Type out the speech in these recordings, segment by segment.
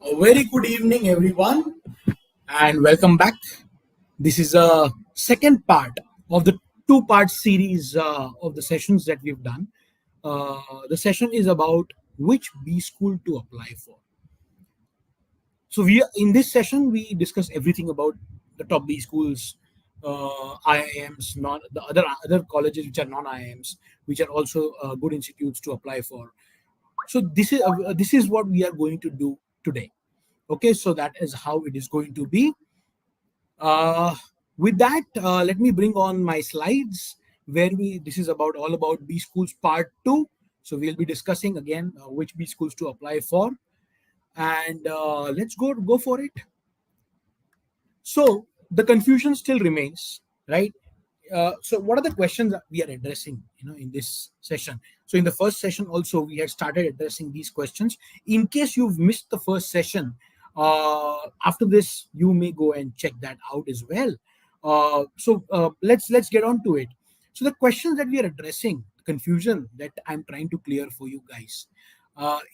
A very good evening, everyone, and welcome back. This is a second part of the two-part series of the sessions that we've done. The session is about which B school to apply for. So we in this session we discuss everything about the top B schools, IIMs, non the other colleges which are non-IIMs, which are also good institutes to apply for. So this is what we are going to do today. Okay, so that is how it is going to be. uh, with that, let me bring on my slides where we this is about all about B schools part 2. So we'll be discussing again which B schools to apply for, and let's go for it. So the confusion still remains, right? So what are the questions that we are addressing, in this session? So in the first session also we had started addressing these questions. In case you've missed the first session, after this you may go and check that out as well. Let's get on to it. So the questions that we are addressing, confusion that I'm trying to clear for you guys,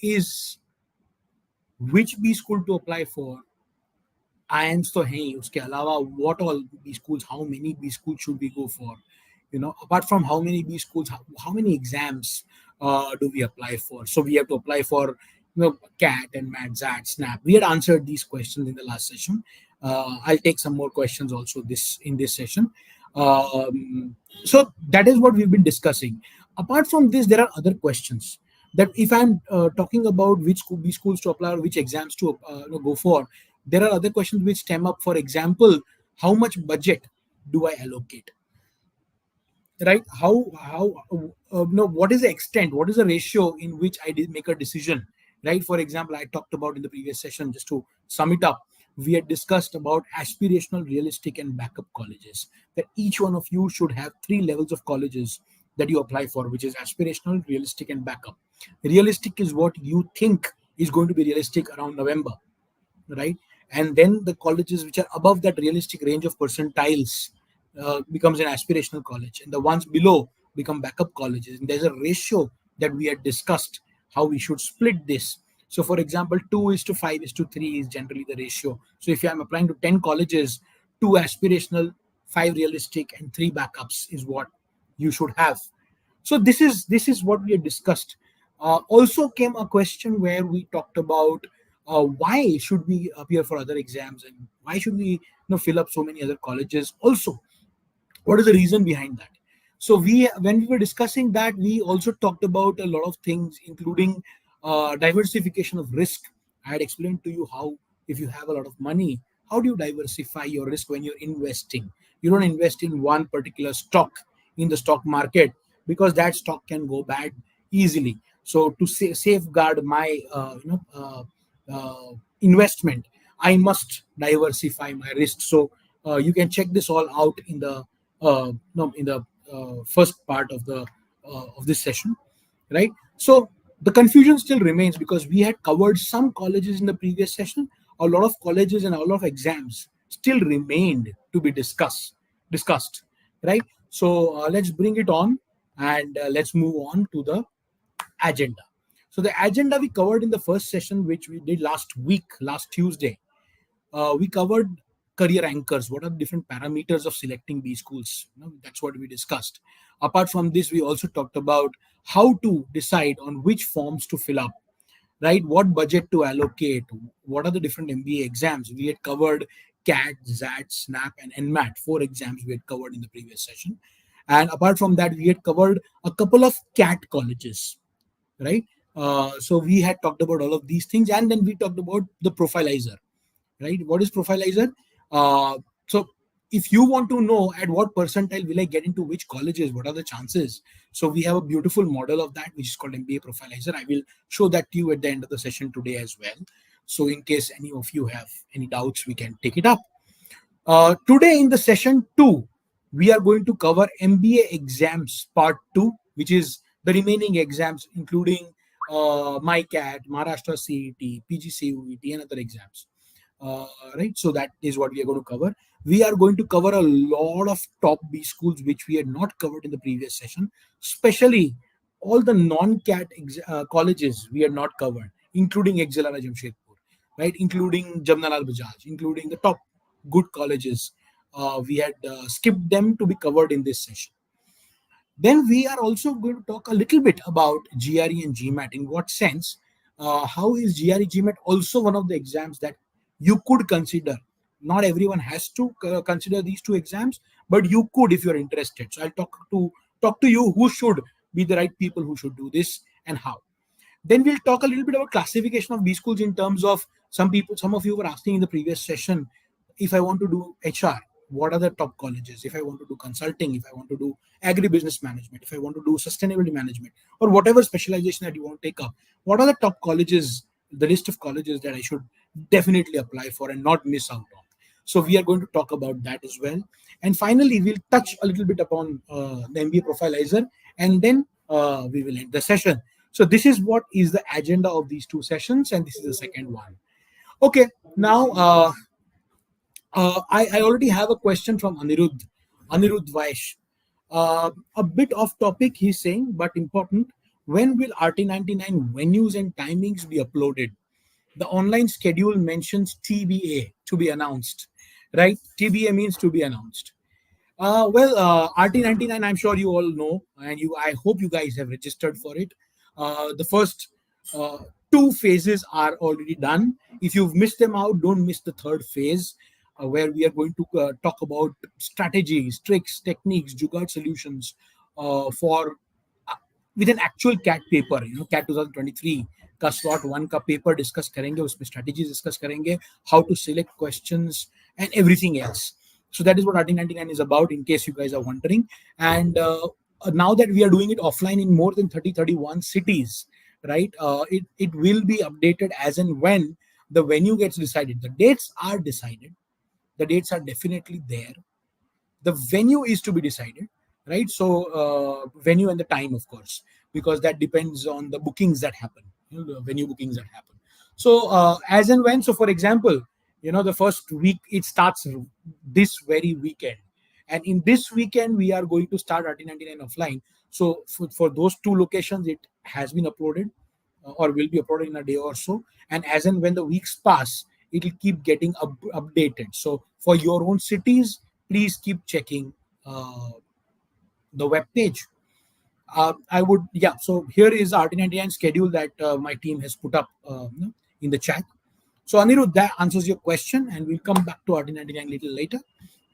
is which B school to apply for. AIIMS तो हैं ही, उसके अलावा what all B schools, how many B schools should we go for, apart from how many B schools, how many exams do we apply for? So we have to apply for CAT and MAT, ZAT, SNAP. We had answered these questions in the last session. I'll take some more questions also in this session. So that is what we've been discussing. Apart from this, there are other questions that if I'm talking about which B schools to apply or which exams to go for, there are other questions which stem up. For example, how much budget do I allocate? Right? What is the extent? What is the ratio in which I did make a decision? Right? For example, I talked about in the previous session, just to sum it up, we had discussed about aspirational, realistic, and backup colleges. That each one of you should have 3 levels of colleges that you apply for, which is aspirational, realistic, and backup. Realistic is what you think is going to be realistic around November, right? And then the colleges which are above that realistic range of percentiles becomes an aspirational college, and the ones below become backup colleges. And there's a ratio that we had discussed how we should split this. So for example, 2:5:3 is generally the ratio. So if I'm applying to 10 colleges, 2 aspirational, 5 realistic, and 3 backups is what you should have. So this is what we had discussed. Also came a question where we talked about why should we appear for other exams, and why should we fill up so many other colleges also. What is the reason behind that? So when we were discussing that, we also talked about a lot of things, including diversification of risk. I had explained to you how, if you have a lot of money, how do you diversify your risk when you're investing? You don't invest in one particular stock in the stock market, because that stock can go bad easily. So to safeguard my investment, I must diversify my risk. So you can check this all out in the first part of this session, right? So the confusion still remains, because we had covered some colleges in the previous session. A lot of colleges and a lot of exams still remained to be discussed, right? So let's bring it on, and let's move on to the agenda. So the agenda we covered in the first session, which we did last week, last Tuesday. We covered career anchors. What are the different parameters of selecting B schools? That's what we discussed. Apart from this, we also talked about how to decide on which forms to fill up, right? What budget to allocate? What are the different MBA exams? We had covered CAT, ZAT, SNAP, and NMAT. 4 exams we had covered in the previous session. And apart from that, we had covered a couple of CAT colleges, right? So we had talked about all of these things, and then we talked about the profilizer, right? What is profilizer? So if you want to know at what percentile will I get into which colleges, what are the chances? So we have a beautiful model of that, which is called MBA profilizer. I will show that to you at the end of the session today as well. So in case any of you have any doubts, we can take it up. Today in the session 2, we are going to cover MBA exams part 2, which is the remaining exams, including MyCAT, Maharashtra CET, PGCUET, and other exams. Right, so that is what we are going to cover. We are going to cover a lot of top B schools which we had not covered in the previous session, especially all the non-CAT colleges we had not covered, including Exelara Jamshedpur. right? Including Jamnalal Bajaj, including the top good colleges. We had skipped them to be covered in this session. Then we are also going to talk a little bit about GRE and GMAT. In what sense? How is GRE GMAT also one of the exams that you could consider? Not everyone has to consider these two exams, but you could if you're interested. So I'll talk to you who should be the right people who should do this and how. Then we'll talk a little bit about classification of B schools in terms of some of you were asking in the previous session, if I want to do HR, what are the top colleges? If I want to do consulting, if I want to do agribusiness management, if I want to do sustainability management, or whatever specialization that you want to take up, what are the top colleges, the list of colleges that I should definitely apply for and not miss out on? So we are going to talk about that as well. And finally, we'll touch a little bit upon the MBA Profilizer, and then we will end the session. So this is what is the agenda of these two sessions, and this is the second one. Okay, now I already have a question from Anirudh Vaish. A bit off topic, he's saying, but important. When will RT99 venues and timings be uploaded? The online schedule mentions TBA, to be announced, right? TBA means to be announced. RT99, I'm sure you all know, and I hope you guys have registered for it. The first uh, two phases are already done. If you've missed them out, don't miss the third phase, where we are going to talk about strategies, tricks, techniques, jugaad solutions for with an actual CAT paper, CAT 2023 का slot 1 का paper discuss करेंगे, उसमें strategies discuss करेंगे, how to select questions and everything else. So that is what RT99 is about, in case you guys are wondering. And now that we are doing it offline in more than 31 cities, right? It will be updated as and when the venue gets decided. The dates are decided. The dates are definitely there. The venue is to be decided, right? So venue and the time, of course, because that depends on the bookings that happen, the venue bookings that happen. So as and when, so for example, the first week it starts this very weekend, and in this weekend we are going to start RT99 offline. So for those two locations it has been uploaded, or will be uploaded in a day or so, and as and when the weeks pass it will keep getting updated. So for your own cities, please keep checking the web page. I would, yeah. So here is RT99 schedule that my team has put up in the chat. So Anirudh, that answers your question, and we'll come back to RT99 a little later,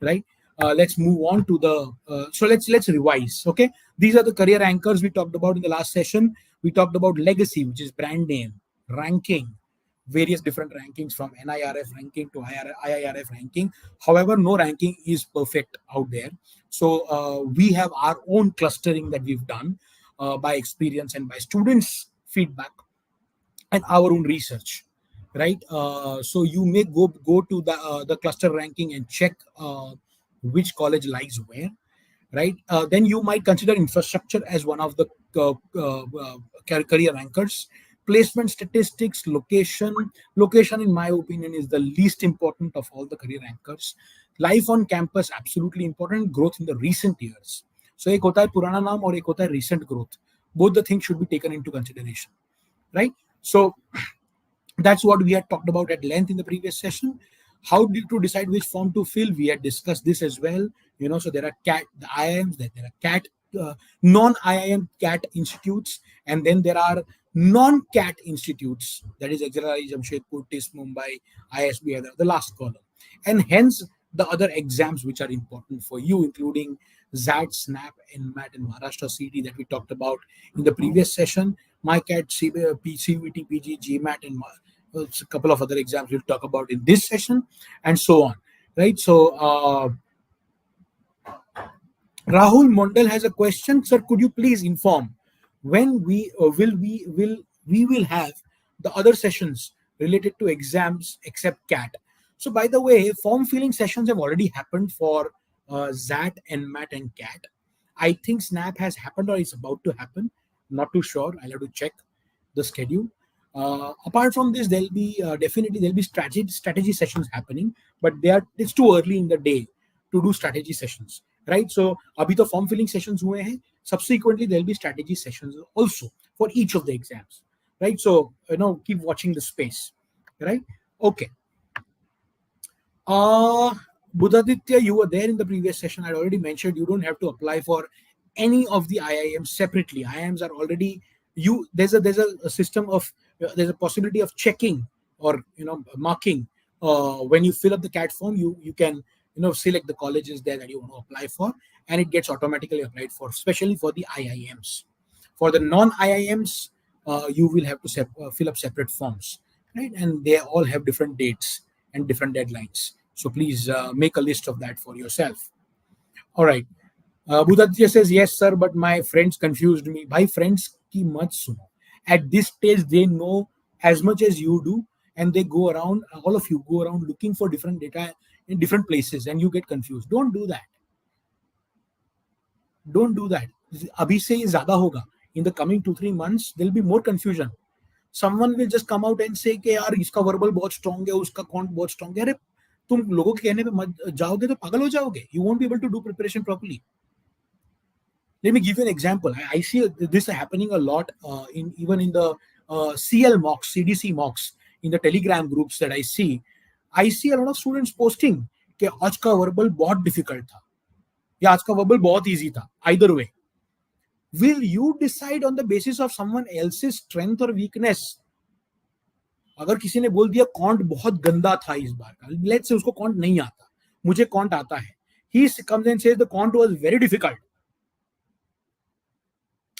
right? Let's move on to the. So let's revise. Okay, these are the career anchors we talked about in the last session. We talked about legacy, which is brand name, ranking, various different rankings from NIRF ranking to IIRF ranking. However, no ranking is perfect out there. So we have our own clustering that we've done by experience and by students' feedback and our own research, right? So you may go to the cluster ranking and check which college lies where, right? Then you might consider infrastructure as one of the career anchors. Placement statistics, location in my opinion is the least important of all the career anchors. Life on campus absolutely important. Growth in the recent years, so एक होता है पुराना नाम और एक होता है recent growth. Both the things should be taken into consideration, right? So that's what we had talked about at length in the previous session. How to decide which form to fill, we had discussed this as well. So there are the IIMs, there are CAT, non-IIM CAT institutes, and then there are non-CAT institutes, that is XLRI, Jamshedpur, TIS, Mumbai, ISB, the last column. And hence the other exams which are important for you, including ZAT, SNAP, NMAT, and Maharashtra CD that we talked about in the previous session. MyCAT, CVT, PG, GMAT, and a couple of other exams we'll talk about in this session, and so on, right? So Rahul Mondal has a question, sir. Could you please inform when we will have the other sessions related to exams except CAT? So by the way, form filling sessions have already happened for ZAT, NMAT, and CAT. I think SNAP has happened or is about to happen. Not too sure. I'll have to check the schedule. Apart from this, there'll be strategy sessions happening, but it's too early in the day to do strategy sessions, right? So abhi to form filling sessions hue hain. Subsequently there'll be strategy sessions also for each of the exams, right? So keep watching the space, right? Okay. Buddhaditya, you were there in the previous session. I already mentioned you don't have to apply for any of the IIMs separately. IIMs are already you. There's a system of there's a possibility of checking or marking when you fill up the CAT form. You can select the colleges there that you want to apply for, and it gets automatically applied for, especially for the IIMs. For the non-IIMs, you will have to fill up separate forms, right? And they all have different dates and different deadlines. So please make a list of that for yourself. All right. Budhatya says, yes, sir, but my friends confused me. Bhai, friends ki mat suno. At this stage, they know as much as you do, and they go around, all of you go around looking for different data in different places, and you get confused. Don't do that. Don't do that. Abhi se ye zyada hoga. In the coming 2-3 months, there'll be more confusion. Someone will just come out and say कि यार इसका verbal बहुत strong है, उसका can't बहुत strong है. अरे तुम लोगों के कहने पे मत जाओगे तो पागल हो जाओगे. You won't be able to do preparation properly. Let me give you an example. I see this happening a lot even in the CL mocks, CDC mocks, in the Telegram groups that I see. I see a lot of students posting कि आज का verbal बहुत difficult था या आज का verbal बहुत easy था. Either way, will you decide on the basis of someone else's strength or weakness? अगर किसी ने बोल दिया कॉन्ट बहुत गंदा था इस बार का, लेट्स से उसको कॉन्ट नहीं आता, मुझे कॉन्ट आता है, he comes and says the quant was very difficult,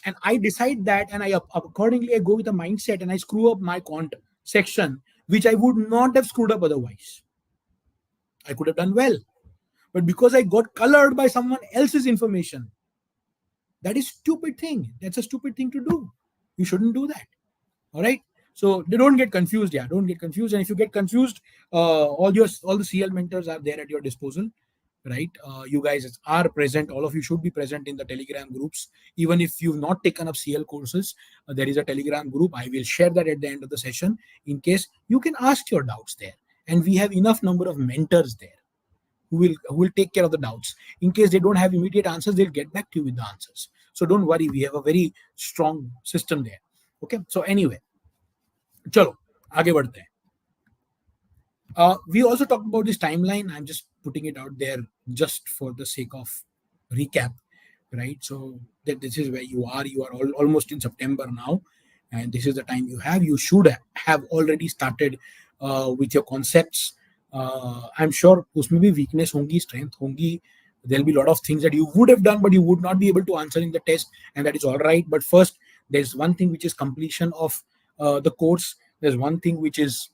and I decide that, and I accordingly I go with a mindset and I screw up my quant section, which I would not have screwed up otherwise. I could have done well, but because I got colored by someone else's information, that is stupid thing. That's a stupid thing to do. You shouldn't do that. All right. So they don't get confused. Yeah, don't get confused. And if you get confused, all the CL mentors are there at your disposal, right? You guys are present. All of you should be present in the Telegram groups. Even if you've not taken up CL courses, there is a Telegram group. I will share that at the end of the session in case you can ask your doubts there. And we have enough number of mentors there who will take care of the doubts. In case they don't have immediate answers, they'll get back to you with the answers. So don't worry. We have a very strong system there. Okay. So anyway. चलो आगे बढ़ते हैं. We also talked about this timeline. I'm just putting it out there just for the sake of recap, right? So that this is where you are. You are almost in September now, and this is the time you have. You should have already started with your concepts. I'm sure उसमें भी weakness होंगी, strength होंगी. There'll be a lot of things that you would have done, but you would not be able to answer in the test, and that is all right. But first, there's one thing which is completion of the course. There's one thing which is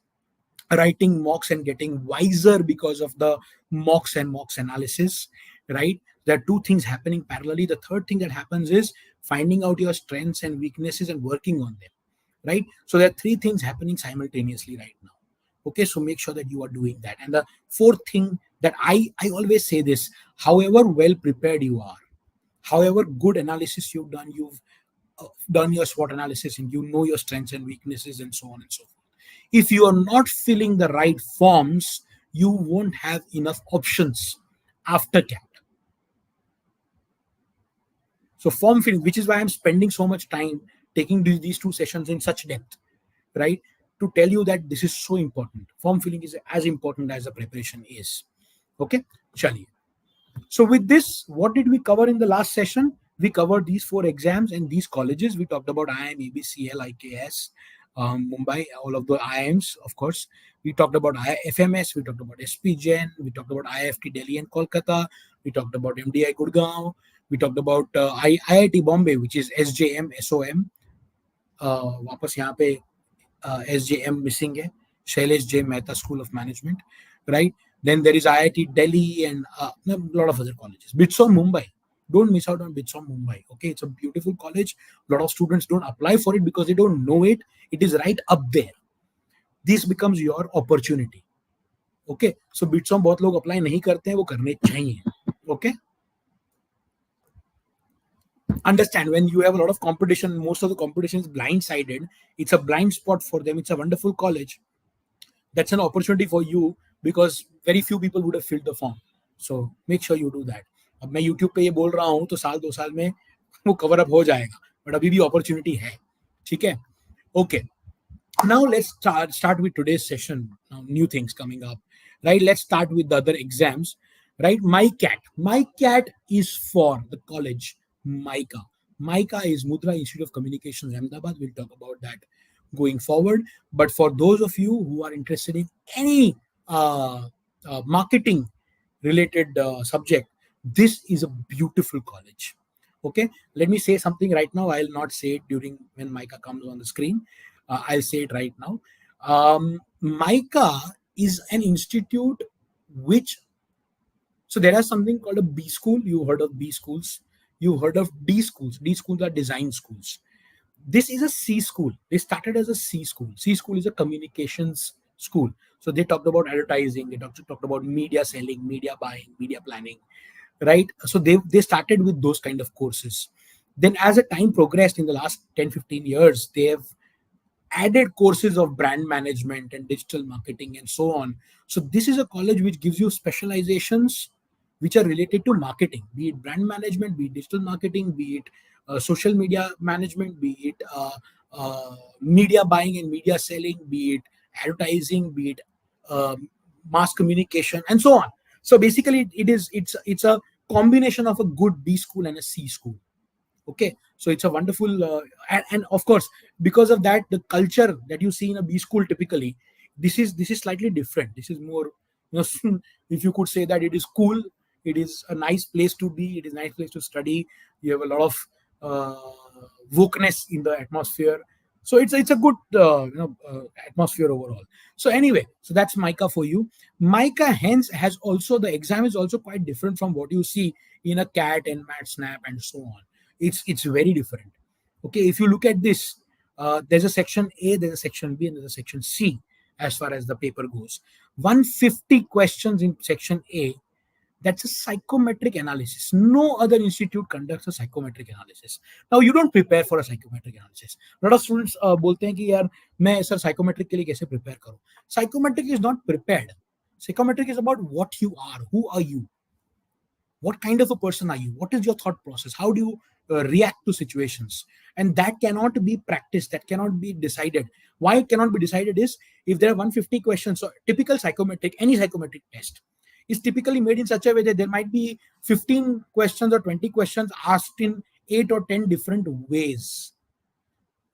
writing mocks and getting wiser because of the mocks and mocks analysis, right? There are two things happening parallelly. The third thing that happens is finding out your strengths and weaknesses and working on them, right? So there are three things happening simultaneously right now. Okay, so make sure that you are doing that. And the fourth thing that I always say this, however well prepared you are, however good analysis you've done your SWOT analysis and you know your strengths and weaknesses and so on and so forth. If you are not filling the right forms, you won't have enough options after CAT. So form filling, which is why I'm spending so much time taking these two sessions in such depth, right? To tell you that this is so important. Form filling is as important as the preparation is. Okay, chaliye. So with this, what did we cover in the last session? We covered these 4 exams and these colleges. We talked about IIM, ABCL, IKS, Mumbai, all of the IIMs, of course. We talked about FMS, we talked about SP Jain, we talked about IFT Delhi and Kolkata, we talked about MDI Gurgaon, we talked about IIT Bombay, which is SJM, SOM. वापस यहाँ पे SJM missing है, Shailesh J. Mehta School of Management, right? Then there is IIT Delhi and a lot of other colleges. BITSOM Mumbai. Don't miss out on BITSOM Mumbai. Okay, it's a beautiful college. A lot of students don't apply for it because they don't know it. It is right up there. This becomes your opportunity. Okay, so BITSOM बहुत लोग apply नहीं करते हैं, वो करने चाहिए. Okay. Understand, when you have a lot of competition, most of the competition is blindsided. It's a blind spot for them. It's a wonderful college. That's an opportunity for you because very few people would have filled the form. So make sure you do that. अब मैं YouTube पे ये बोल रहा हूँ तो 1-2 साल में वो कवर अप हो जाएगा, बट अभी भी अपॉर्चुनिटी है. ठीक है. Okay, Now let's start with today's session. Now, new things coming up, right? Let's start with the other exams, right? My cat is for the college. Mica is Mudra Institute of Communications, Ahmedabad. We'll talk about that going forward. But for those of you who are interested in any marketing related subject, this is a beautiful college. Okay, let me say something right now. I'll not say it during when Mica comes on the screen. I'll say it right now. Mica is an institute which, so there is something called a B school. You heard of B schools. You heard of D schools. D schools are design schools. This is a C school. They started as a C school. C school is a communications school. So they talked about advertising. They talked about media selling, media buying, media planning, right? So they started with those kind of courses. Then as the time progressed in the last 10-15 years, they have added courses of brand management and digital marketing and so on. So this is a college which gives you specializations which are related to marketing, be it brand management, be it digital marketing, be it social media management, be it media buying and media selling, be it advertising, be it mass communication, and so on. So basically, it's a combination of a good B school and a C school. Okay, so it's a wonderful and of course, because of that, the culture that you see in a B school typically, this is slightly different. This is more, if you could say that it is cool, it is a nice place to be, it is a nice place to study. You have a lot of wokeness in the atmosphere. So it's a good atmosphere overall. So anyway, so that's Mica for you. Mica hence has also, the exam is also quite different from what you see in a CAT and MAT SNAP and so on. It's very different. Okay, if you look at this, there's a section A, there's a section B, and there's a section C as far as the paper goes. 150 questions in section A. That's a psychometric analysis. No other institute conducts a psychometric analysis. Now you don't prepare for a psychometric analysis. A lot of students बोलते हैं कि यार मैं sir psychometric के लिए कैसे prepare करूं? Psychometric is not prepared. Psychometric is about what you are. Who are you? What kind of a person are you? What is your thought process? How do you react to situations? And that cannot be practiced. That cannot be decided. Why it cannot be decided is if there are 150 questions. So typical psychometric, any psychometric test is typically made in such a way that there might be 15 questions or 20 questions asked in 8 or 10 different ways.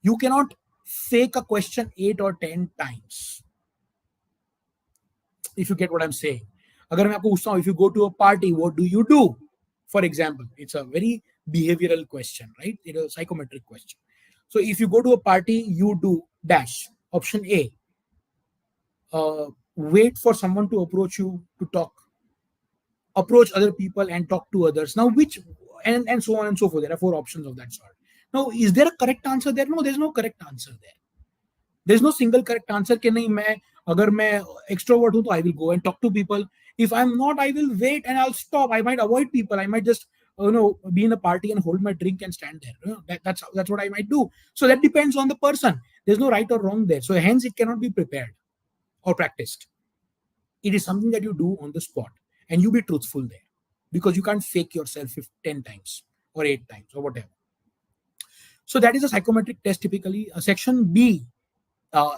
You cannot fake a question 8 or 10 times. If you get what I'm saying. अगर मैं आपको पूछता हूं, if you go to a party, what do you do? For example, it's a very behavioral question, right? It's a psychometric question. So if you go to a party, you do dash. Option A, wait for someone to approach you to talk. Approach other people and talk to others. Now, which, and so on and so forth. There are 4 options of that sort. Now, is there a correct answer there? No, there's no correct answer there. There's no single correct answer कि नहीं मैं अगर मैं extrovert हूँ तो I will go and talk to people. If I'm not, I will wait and I'll stop. I might avoid people. I might just be in a party and hold my drink and stand there. That's what I might do. So that depends on the person. There's no right or wrong there. So hence it cannot be prepared or practiced. It is something that you do on the spot and you be truthful there because you can't fake yourself 10 times or 8 times or whatever. So that is a psychometric test typically. Section B,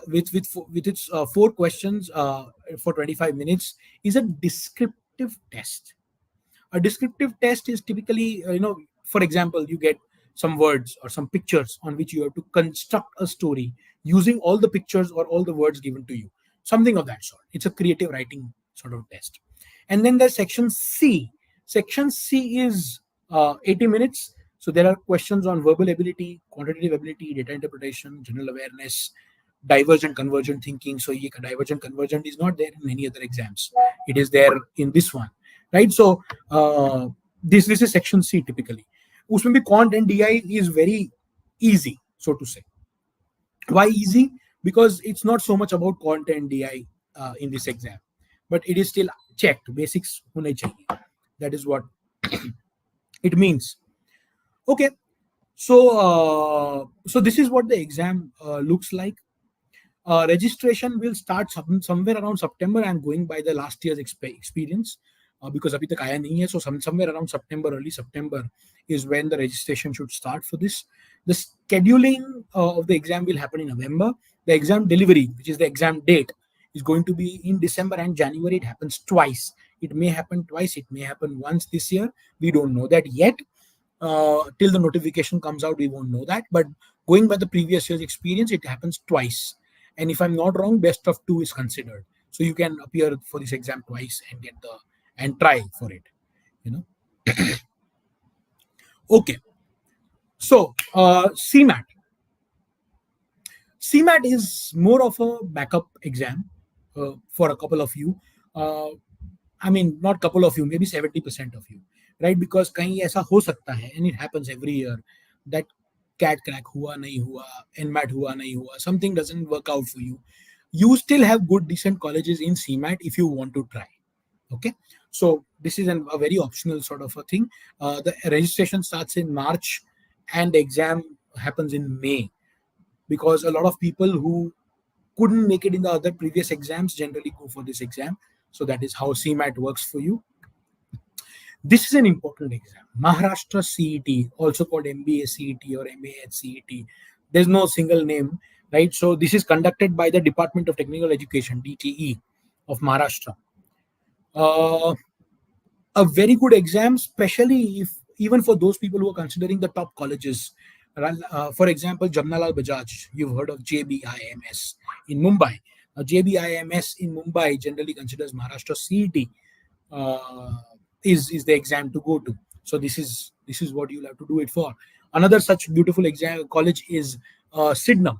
with its 4 questions for 25 minutes is a descriptive test. A descriptive test is typically, for example, you get some words or some pictures on which you have to construct a story using all the pictures or all the words given to you. Something of that sort. It's a creative writing sort of test. And then there's section C. Section C is 80 minutes. So there are questions on verbal ability, quantitative ability, data interpretation, general awareness, divergent convergent thinking. So divergent convergent is not there in any other exams. It is there in this one, right? So this is section C typically. Usme bhi quant and DI is very easy, so to say. Why easy? Because it's not so much about quant and DI in this exam, but it is still checked. Basics hone chahiye. That is what it means. Okay, so this is what the exam looks like. Registration will start somewhere around September. I'm going by the last year's experience. because अभी तक आया नहीं है. So somewhere around September, early September is when the registration should start for this. The scheduling of the exam will happen in November. The exam delivery, which is the exam date, is going to be in December and January. It happens twice. It may happen twice. It may happen once this year. We don't know that yet. Till the notification comes out, we won't know that. But going by the previous year's experience, it happens twice. And if I'm not wrong, best of two is considered. So you can appear for this exam twice and get the and try for it. You know. Okay. So CMAT. CMAT is more of a backup exam for a couple of you. Uh, I mean, not couple of you, maybe 70% of you, right? Because कहीं ऐसा हो सकता है, and it happens every year, that CAT crack हुआ नहीं हुआ, NMAT हुआ नहीं हुआ, something doesn't work out for you. You still have good, decent colleges in CMAT if you want to try. Okay, so this is a very optional sort of a thing. The registration starts in March, and the exam happens in May, because a lot of people who couldn't make it in the other previous exams generally go for this exam. So that is how CMAT works for you. This is an important exam. Maharashtra CET, also called MBA CET or MAH CET. There's no single name, right? So this is conducted by the Department of Technical Education, DTE, of Maharashtra. A very good exam, especially if even for those people who are considering the top colleges. For example, Jamnalal Bajaj, you've heard of JBIMS in Mumbai. JBIMS in Mumbai generally considers Maharashtra CET is the exam to go to. So this is what you'll have to do it for. Another such beautiful exam college is Sidnam,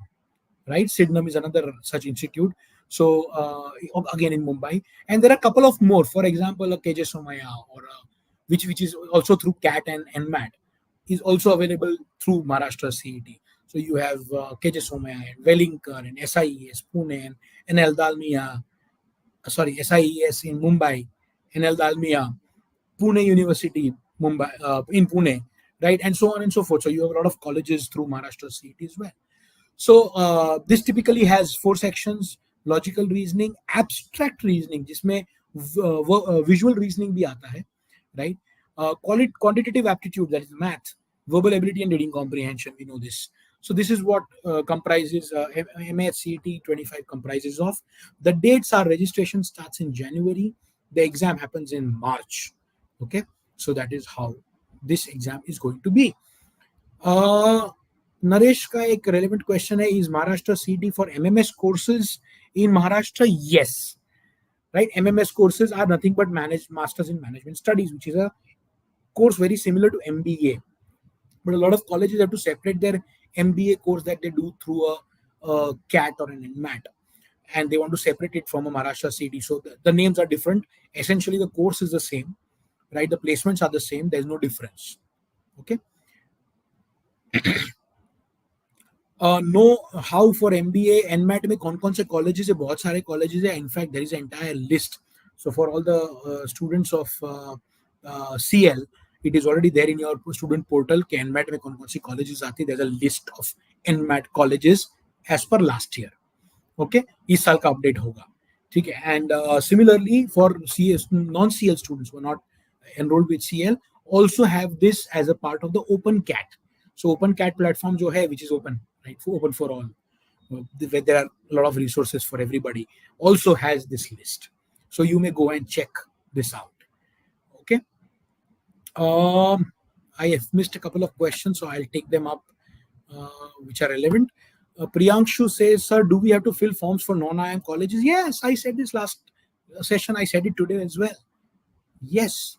right? Sidnam is another such institute. So again in Mumbai, and there are a couple of more. For example, a KJ Somaya, or which is also through CAT and NMAT, is also available through Maharashtra CET. So you have KJ Somaya and Wellingkar and SIES Pune and NL Dalmia, sorry, SIES in Mumbai, NL Dalmia, Pune University, Mumbai in Pune, right, and so on and so forth. So you have a lot of colleges through Maharashtra CET as well. So this typically has 4 sections: logical reasoning, abstract reasoning, जिसमें visual reasoning भी आता है, right? Quantitative aptitude, that is math, verbal ability and reading comprehension. We know this. So this is what comprises MACET 25 comprises of. The dates are: registration starts in January, the exam happens in March. Okay, so that is how this exam is going to be. Naresh का एक relevant question है: is Maharashtra CET for MMS courses in Maharashtra? Yes, right. MMS courses are nothing but Masters in Management Studies, which is a course very similar to MBA. But a lot of colleges have to separate their MBA course that they do through a CAT or an NMAT, and they want to separate it from a Maharashtra CET. So the names are different. Essentially, the course is the same, right? The placements are the same. There's no difference. Okay. Know how for MBA NMAT में कौन कौन से colleges है? बहुत सारे colleges है. In fact there is entire list. So for all the students of CL, it is already there in your student portal कि NMAT में कौन कौन सी कॉलेजेस आती है. there's a list of NMAT colleges as per last year. Okay, इस साल का update होगा, ठीक है. And similarly for CS non-CL students who are not enrolled with CL also have this as a part of the open CAT. So open CAT platform जो है, which is open, right, open for all, where there are a lot of resources for everybody, also has this list. So you may go and check this out. Okay. I have missed a couple of questions, so I'll take them up, which are relevant. Priyanshu says, sir, do we have to fill forms for non-IIM colleges? Yes, I said this last session. I said it today as well. Yes.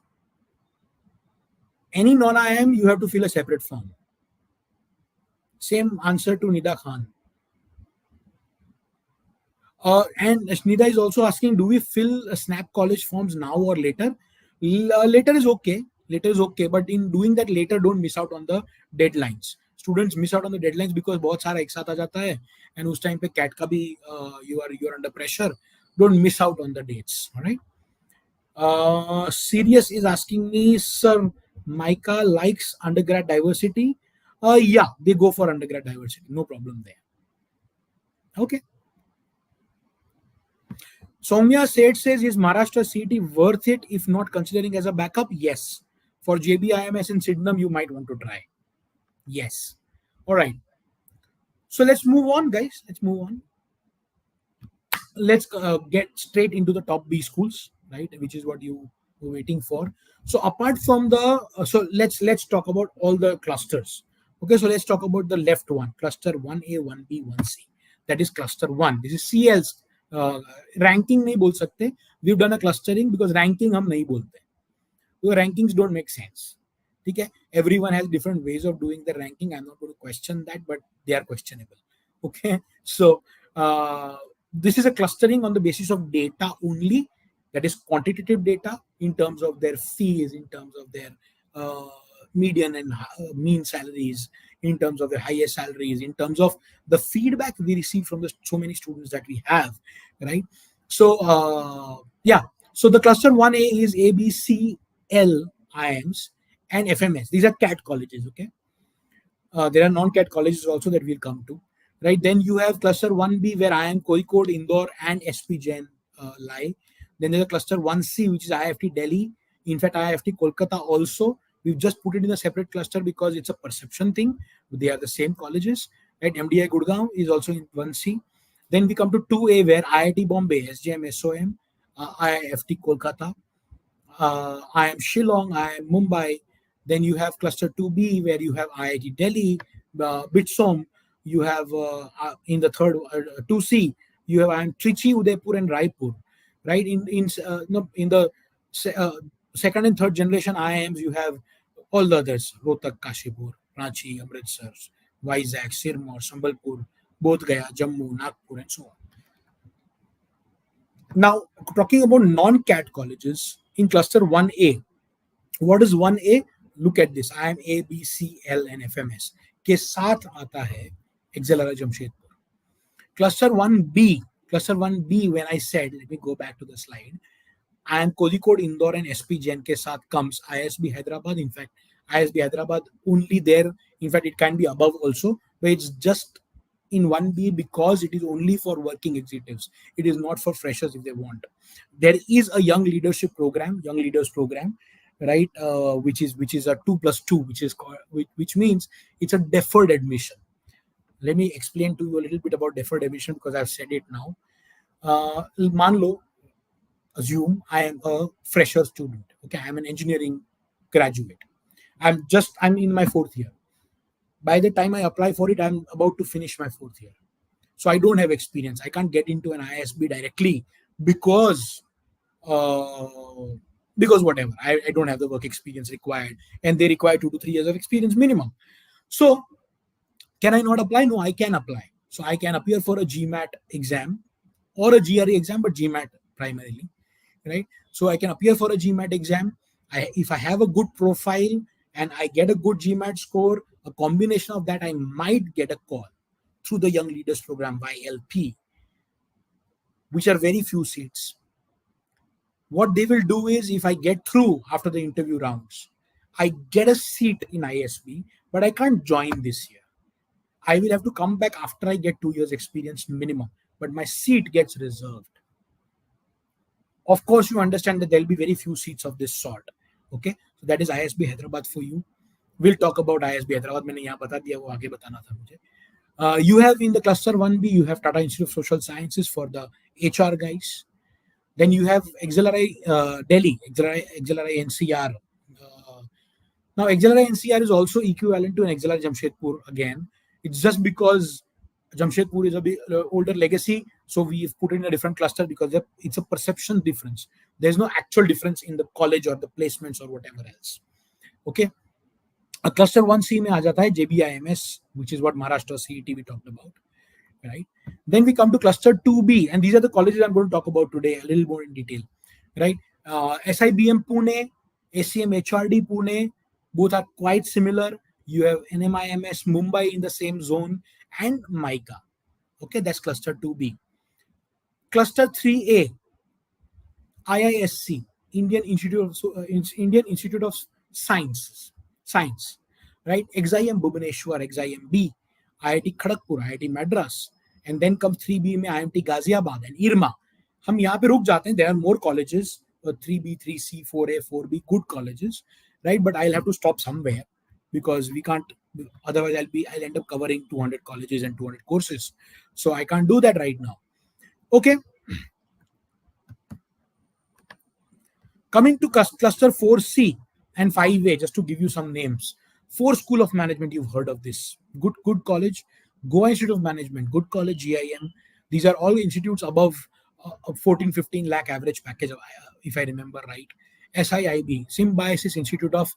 Any non-IIM, you have to fill a separate form. Same answer to Nida Khan. And Nida is also asking, do we fill SNAP college forms now or later? Later is okay. Later is okay. But in doing that later, don't miss out on the deadlines. Students miss out on the deadlines because बहुत सारा एक साथ आ जाता है, and उस time पे CAT का भी you are under pressure. Don't miss out on the dates. All right. Sirius is asking me, sir, Micah likes undergrad diversity. Yeah, they go for undergrad diversity. No problem there. Okay. Soumya said says, is Maharashtra CET worth it if not considering as a backup? Yes. For JBIMS in Sydenham, you might want to try. Yes. All right. So let's move on, guys. Let's move on. Let's get straight into the top B schools, right? Which is what you were waiting for. So apart from the, so let's talk about all the clusters. Okay, so let's talk about the left one, cluster 1A, 1B, 1C. That is cluster 1. This is CL's ranking नहीं बोल सकते. We've done a clustering because ranking हम नहीं बोलते. Your rankings don't make sense. Okay, everyone has different ways of doing the ranking. I'm not going to question that, but they are questionable. Okay, so this is a clustering on the basis of data only, that is quantitative data in terms of their fees, in terms of their uh, median and mean salaries, in terms of their highest salaries, in terms of the feedback we receive from the so many students that we have, right? So yeah, so the cluster 1A is A, B, C, L, IIMs, and FMS. These are CAT colleges, okay? There are non-CAT colleges also that we'll come to, right? Then you have cluster 1B where IIM Kozhikode, Indore, and SP Jain lie. Then there's a cluster 1C which is IIFT Delhi. In fact, IIFT Kolkata also. We've just put it in a separate cluster because it's a perception thing. They are the same colleges, right? MDI Gurgaon is also in 1C. Then we come to 2A where IIT Bombay, SJM, SOM, IIFT Kolkata, I am Shillong, I am Mumbai. Then you have cluster 2B where you have IIT Delhi, Bitsom. You have in the third 2C, you have I am Trichy, Udaipur, and Raipur. Right no, in the second and third generation IIMs, you have all the others: Rohtak, Kashipur, Ranchi, Amritsar, Vizag, Sirmaur, Sambalpur, Bodh Gaya, Jammu, Nagpur, and so on. Now, talking about non-CAT colleges in cluster 1A, what is 1A? Look at this. I am A, B, C, L, and FMS. के साथ आता है Exelara Jamshedpur. Cluster 1B, when I said, let me go back to the slide. I am Kozhikode, Indore, and SP Jain के साथ comes ISB Hyderabad. In fact, ISB Hyderabad only there. In fact, it can be above also, but it's just in 1B because it is only for working executives. It is not for freshers if they want. There is a young leaders program, right? Which is a 2+2, which means it's a deferred admission. Let me explain to you a little bit about deferred admission because I've said it now. मान लो, assume I am a fresher student. Okay, I'm an engineering graduate. I'm in my fourth year. By the time I apply for it, I'm about to finish my fourth year. So I don't have experience. I can't get into an ISB directly because uh, whatever. I don't have the work experience required, and they require 2 to 3 years of experience minimum. So can I not apply? No, I can apply. So I can appear for a GMAT exam or a GRE exam, but GMAT primarily, right? So I can appear for a GMAT exam. If I have a good profile and I get a good GMAT score, a combination of that, I might get a call through the Young Leaders Program YLP, which are very few seats. What they will do is, if I get through after the interview rounds, I get a seat in ISB, but I can't join this year. I will have to come back after I get 2 years experience minimum, but my seat gets reserved. Of course, you understand that there will be very few seats of this sort. Okay, so that is ISB Hyderabad for you. We'll talk about ISB Hyderabad. मैंने यहाँ बता दिया, वो आगे बताना था मुझे. You have in the cluster 1B, you have Tata Institute of Social Sciences for the HR guys. Then you have Exelara Delhi, Exelara NCR. Now, Exelara NCR is also equivalent to an Exelara Jamshedpur again. It's just because Jamshedpur is a bit older legacy, so we've put it in a different cluster because it's a perception difference. There's no actual difference in the college or the placements or whatever else. Okay. A cluster 1C में आ जाता है JBIMS, which is what Maharashtra CET we talked about, right? Then we come to cluster 2B, and these are the colleges I'm going to talk about today a little more in detail, right? SIBM Pune, ACM HRD Pune, both are quite similar. You have NMIMS Mumbai in the same zone, and MICA. Okay, that's cluster 2B. Cluster 3A, IISC, Indian Institute of Science, right? XIM Bhubaneswar, XIM B, IIT Kharagpur, IIT Madras, and then comes 3B mein IIT Ghaziabad and IRMA, हम यहाँ पे रुक जाते हैं. There are more colleges, 3B, 3C, 4A, 4B, good colleges, right? But I'll have to stop somewhere because we can't. Otherwise, I'll end up covering 200 colleges and 200 courses. So I can't do that right now. Okay. Coming to cluster 4C and 5A, just to give you some names. 4 School of Management, you've heard of this. Good college. Goa Institute of Management, good college, GIM. These are all institutes above 14, 15 lakh average package, if I remember right. SIIB, Symbiosis Institute of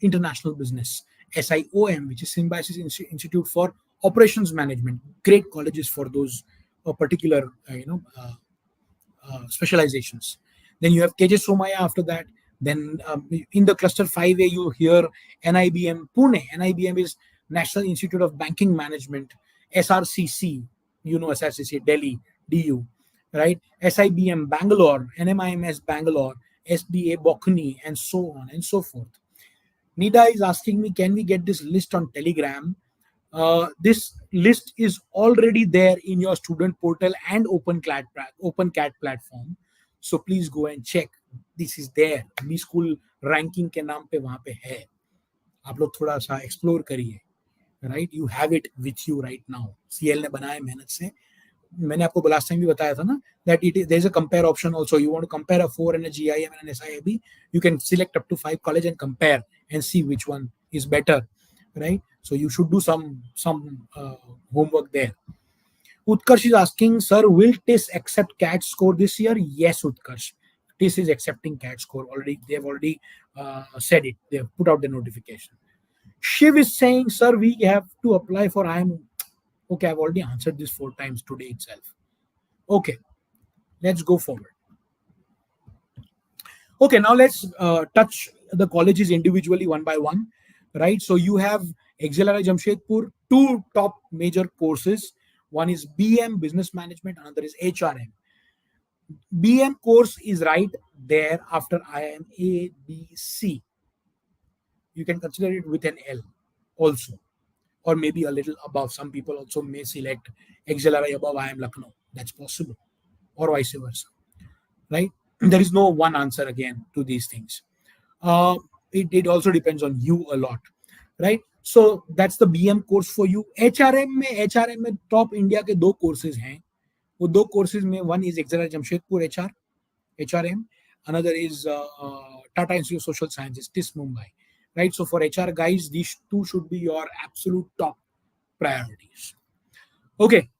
International Business. SIOM, which is Symbiosis Institute for Operations Management. Great colleges for those particular, specializations. Then you have KJ Somaya after that. Then in the cluster 5A, you hear NIBM Pune. NIBM is National Institute of Banking Management. SRCC, SRCC Delhi, DU, right? SIBM Bangalore, NMIMS Bangalore, SDA Bokhni, and so on and so forth. Nida is asking me, can we get this list on Telegram? This list is already there in your student portal and OpenCat platform. So please go and check. This is there. B school ranking के नाम पे वहाँ पे है. आप लोग थोड़ा सा एक्सप्लोर करिए. Right? You have it with you right now. CL ने बनाया मेहनत से. मैंने आपको लास्ट टाइम भी बताया था ना that there is a compare option also. You want to compare a 4 and a GIM and an SIAB, you can select up to 5 college and compare and see which one is better, right? So you should do some homework there. Utkarsh is asking, sir, will TIS accept CAT score this year? Yes, Utkarsh. TIS is accepting CAT score already. They have already said it. They have put out the notification. Shiv is saying, sir, we have to apply for IIM. Okay, I've already answered this 4 times today itself. Okay, let's go forward. Okay, now let's touch the colleges individually one by one, right? So you have XLRI Jamshedpur, 2 top major courses. One is BM, Business Management, another is HRM. BM course is right there after IIM A, B, C. You can consider it with an L also, or maybe a little above. Some people also may select XLRI above IIM Lucknow. That's possible, or vice versa, right? There is no one answer again to these things. It also depends on you a lot, right? So that's the BM course for you. HRM में top India के 2 courses हैं. वो 2 courses में one is XLRI Jamshedpur HRM, another is Tata Institute of Social Sciences, TIS Mumbai, right? So for HR guys, these 2 should be your absolute top priorities. Okay.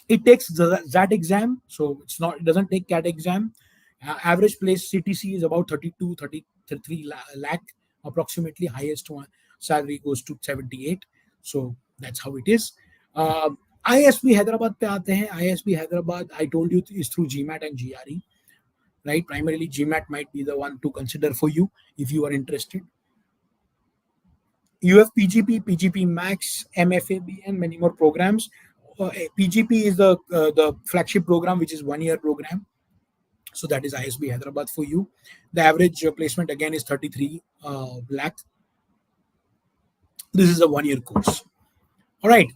It takes that exam, so it doesn't take CAT exam. Average place CTC is about 33 lakh approximately. Highest one salary goes to 78. So that's how it is. ISB Hyderabad पे आते हैं. ISB Hyderabad, I told you, is through GMAT and GRE, right? Primarily GMAT might be the one to consider for you if you are interested. You have PGP Max, MFAB, and many more programs. PGP is the flagship program, which is 1-year program. So that is ISB Hyderabad for you. The average placement again is 33 lakh. This is a 1-year course. All right.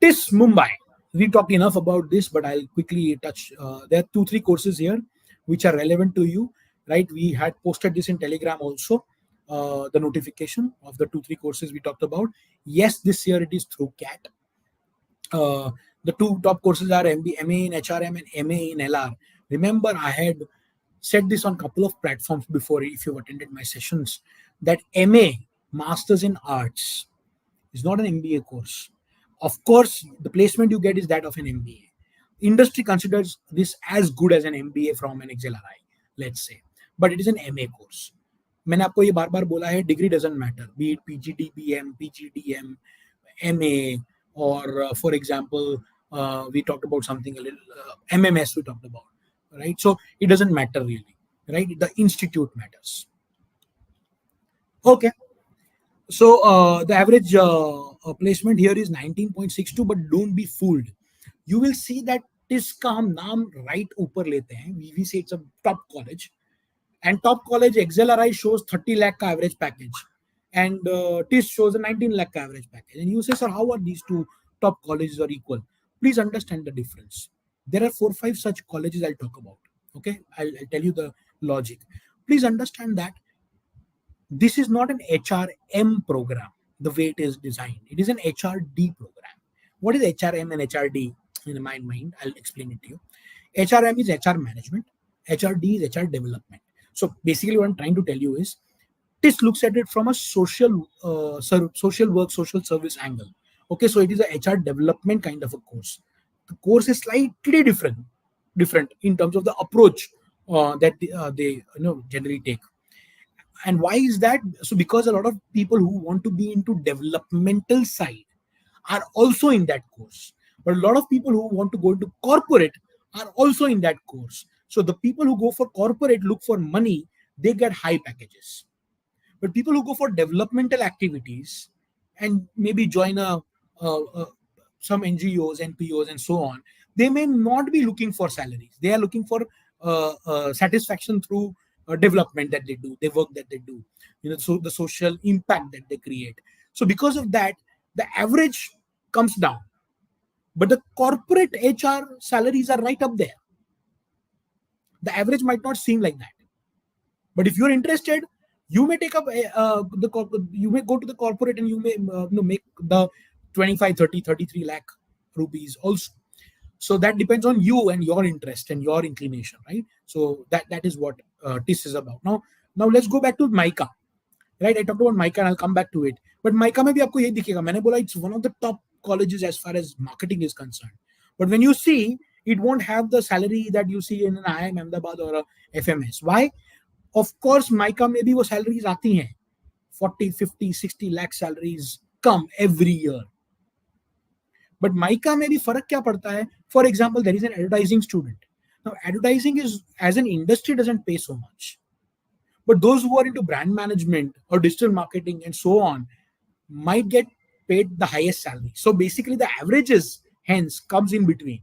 TIS Mumbai. We talked enough about this, but I'll quickly touch. There are 2-3 courses here which are relevant to you, right? We had posted this in Telegram also. The notification of the 2-3 courses we talked about. Yes, this year it is through CAT. The 2 top courses are MA in HRM and MA in LR. Remember, I had said this on a couple of platforms before, if you've attended my sessions, that MA, Masters in Arts, is not an MBA course. Of course, the placement you get is that of an MBA. Industry considers this as good as an MBA from an XLRI, let's say. But it is an MA course. मैंने आपको ये बार बार बोला है, degree doesn't matter, be it PGD, BM, PGDM, MA, or for example, we talked about something a little, MMS we talked about, right? So it doesn't matter really, right? The institute matters. Okay. So the average placement here is 19.62, but don't be fooled. You will see that TIS का हम नाम right ऊपर लेते हैं. We say it's a top college. And top college XLRI shows 30 lakh ka average package, and TIS shows a 19 lakh average package. And you say, sir, how are these 2 top colleges are equal? Please understand the difference. There are 4 or 5 such colleges I'll talk about. Okay, I'll tell you the logic. Please understand that this is not an HRM program the way it is designed. It is an HRD program. What is HRM and HRD? In my mind, I'll explain it to you. HRM is HR management, HRD is HR development. So basically, what I'm trying to tell you is this looks at it from a social work, social service angle. Okay, so it is a HR development kind of a course. The course is slightly different in terms of the approach that they generally take. And why is that? So because a lot of people who want to be into developmental side are also in that course, but a lot of people who want to go into corporate are also in that course. So the people who go for corporate look for money, they get high packages. But people who go for developmental activities and maybe join some NGOs, NPOs, and so on, they may not be looking for salaries. They are looking for satisfaction through development that they do, the work that they do, so the social impact that they create. So because of that, the average comes down, but the corporate HR salaries are right up there. The average might not seem like that, but if you're interested, you may take up you may go to the corporate and you may make the 25, 30, 33 lakh rupees also. So that depends on you and your interest and your inclination, right? So that is what this is about. Now let's go back to MICA, right? I talked about MICA and I'll come back to it. But MICA में भी आपको यही दिखेगा. मैंने बोला it's one of the top colleges as far as marketing is concerned. But when you see, it won't have the salary that you see in an IIM Ahmedabad or a FMS. Why? Of course, MICA में भी वो salaries आती हैं. 40, 50, 60 lakh salaries come every year. But MICA में भी फर्क क्या पड़ता है? For example, there is an advertising student. Now, advertising is as an industry doesn't pay so much. But those who are into brand management or digital marketing and so on might get paid the highest salary. So basically, the averages hence comes in between.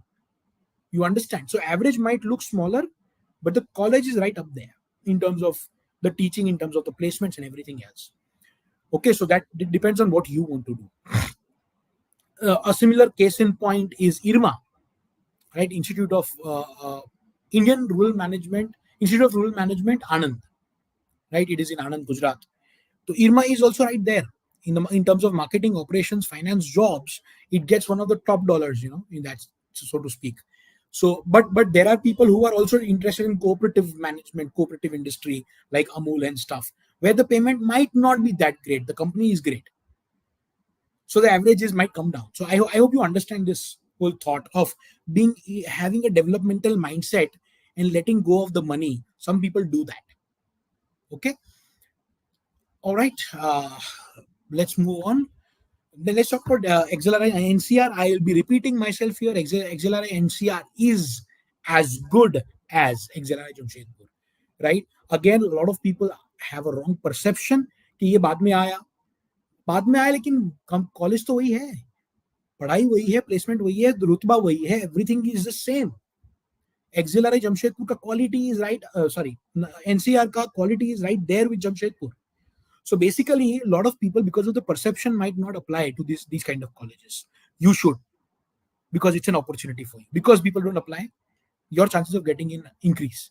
You understand? So average might look smaller, but the college is right up there in terms of the teaching, in terms of the placements and everything else. Okay, so that depends on what you want to do. A similar case in point is IRMA, right? Institute of Rural Management, Anand, right? It is in Anand, Gujarat. So IRMA is also right there in terms of marketing, operations, finance, jobs. It gets one of the top dollars, in that, so to speak. So, but there are people who are also interested in cooperative management, cooperative industry like Amul and stuff, where the payment might not be that great. The company is great, so the averages might come down. So I hope you understand this whole thought of having a developmental mindset and letting go of the money. Some people do that. Okay. All right. Let's move on. Then let's talk about XLRI and NCR. I will be repeating myself here. XLRI NCR is as good as XLRI Jamshedpur, right? Again, a lot of people have a wrong perception कि ये बाद में आया लेकिन college तो वही है, पढ़ाई वही है, प्लेसमेंट वही है, रुतबा वही है, everything is the same. XLRI Jamshedpur का क्वालिटी इज राइट, NCR का quality is right there with Jamshedpur. So basically, a lot of people, because of the perception, might not apply to these kind of colleges. You should, because it's an opportunity for you. Because people don't apply, your chances of getting in increase.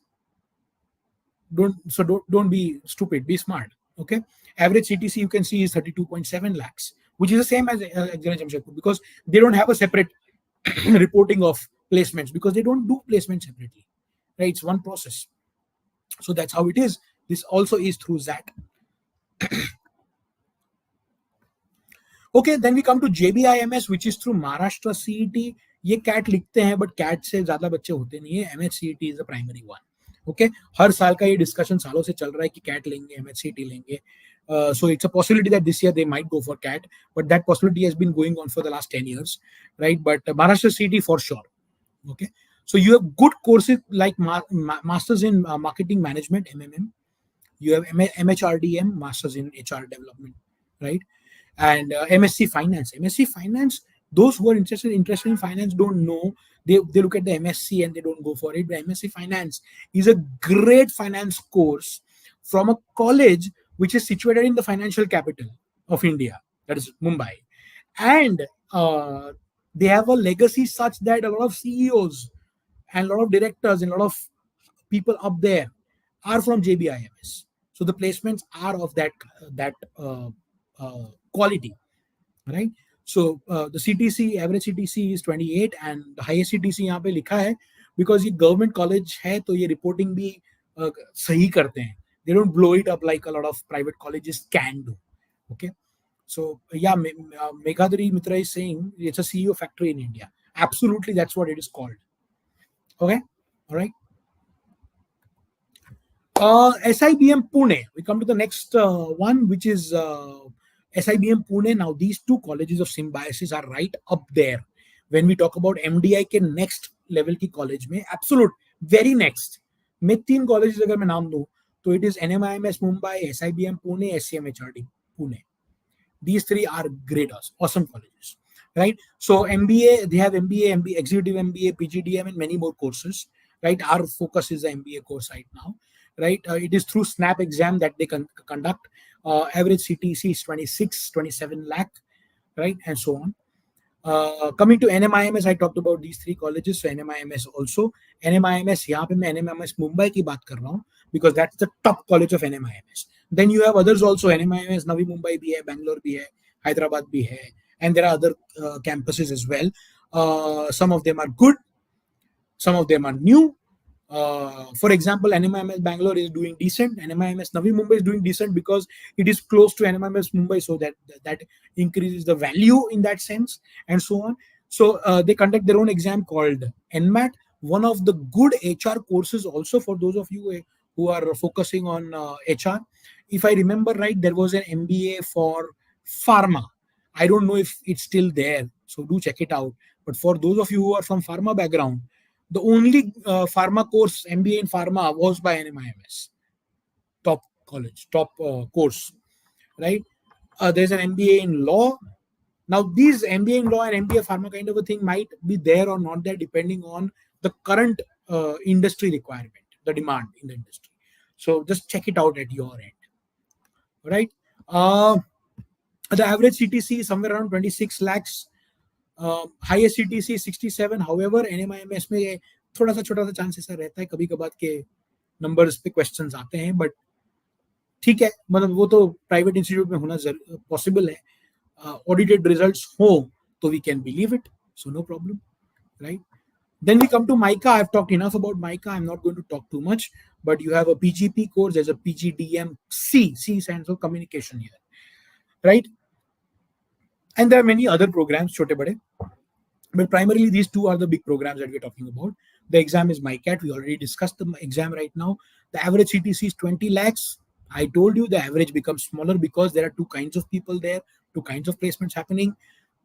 Don't be stupid. Be smart. Okay. Average CTC you can see is 32.7 lakhs, which is the same as Jamshedpur, because they don't have a separate reporting of placements, because they don't do placements separately. Right? It's one process. So that's how it is. This also is through ZAT. Okay, then we come to JBIMS, which is through Maharashtra CET. ये CAT लिखते हैं, but CAT से ज्यादा बच्चे होते नहीं है. MHCET is the primary one. Okay, हर साल का ये डिस्कशन सालों से चल रहा है कि CAT लेंगे, MHCET लेंगे. So it's a possibility that this year they might go for CAT, but that possibility has been going on for the last 10 years, right? But Maharashtra CET for sure. Okay, so you have good courses like Masters in Marketing Management, MMM. You have MHRDM, Masters in HR Development, right? And MSc Finance. MSc Finance, those who are interested in finance don't know. They look at the MSc and they don't go for it. But MSc Finance is a great finance course from a college which is situated in the financial capital of India, that is Mumbai. And they have a legacy such that a lot of CEOs and a lot of directors and a lot of people up there are from JBIMS. So the placements are of that quality, right? So the CTC, average CTC is 28 and the highest CTC यहाँ पे लिखा है because ये government college है तो ये reporting भी सही करते हैं. They don't blow it up like a lot of private colleges can do. Okay. So yeah, Meghadri Mitra is saying it's a CEO factory in India. Absolutely, that's what it is called. Okay. All right. SIBM Pune. We come to the next one, which is SIBM Pune. Now, these two colleges of symbiosis are right up there. When we talk about MDI के next level की college में, absolute, very next. मैं तीन colleges अगर मैं नाम दूँ, तो it is NMIMS Mumbai, SIBM Pune, SCMHRD Pune. These three are great, awesome colleges, right? So MBA, they have MBA, Executive MBA, PGDM, and many more courses, right? Our focus is the MBA course right now, right? It is through SNAP exam that they conduct. Average CTC is 26, 27 lakh, right? And so on. Coming to NMIMS, I talked about these three colleges. So NMIMS also. NMIMS, यहाँ पे मैं NMIMS Mumbai की बात कर रहा हूँ because that's the top college of NMIMS. Then you have others also. NMIMS Navi Mumbai भी है, Bangalore भी है, Hyderabad भी है, and there are other campuses as well. Some of them are good, some of them are new. For example, NMIMS Bangalore is doing decent. NMIMS Navi Mumbai is doing decent because it is close to NMIMS Mumbai, so that increases the value in that sense, and so on. So they conduct their own exam called NMAT, one of the good HR courses also for those of you who are focusing on HR. If I remember right, there was an MBA for pharma. I don't know if it's still there, so do check it out. But for those of you who are from pharma background, the only pharma course, MBA in pharma, was by NMIMS. Top college, top course, right? There's an MBA in law. Now, these MBA in law and MBA pharma kind of a thing might be there or not there depending on the current industry requirement, the demand in the industry. So just check it out at your end, right? The average CTC is somewhere around 26 lakhs. Highest CTC 67. However, NMIMS में थोड़ा सा छोटा सा chance ऐसा रहता है कभी कभार के नंबर्स पे क्वेश्चंस आते हैं, बट ठीक है, मतलब वो तो प्राइवेट इंस्टीट्यूट में होना पॉसिबल है. ऑडिटेड रिजल्ट्स हो तो we can believe it, so no problem, right? Then we come to MICA. I've talked enough about MICA. I'm not going to talk too much, but you have a PGP course. There's a PGDM C. C stands for communication here, right? And there are many other programs, chote bade. But primarily these two are the big programs that we're talking about. The exam is MICAT. We already discussed the exam right now. The average CTC is 20 lakhs. I told you the average becomes smaller because there are two kinds of people there, two kinds of placements happening.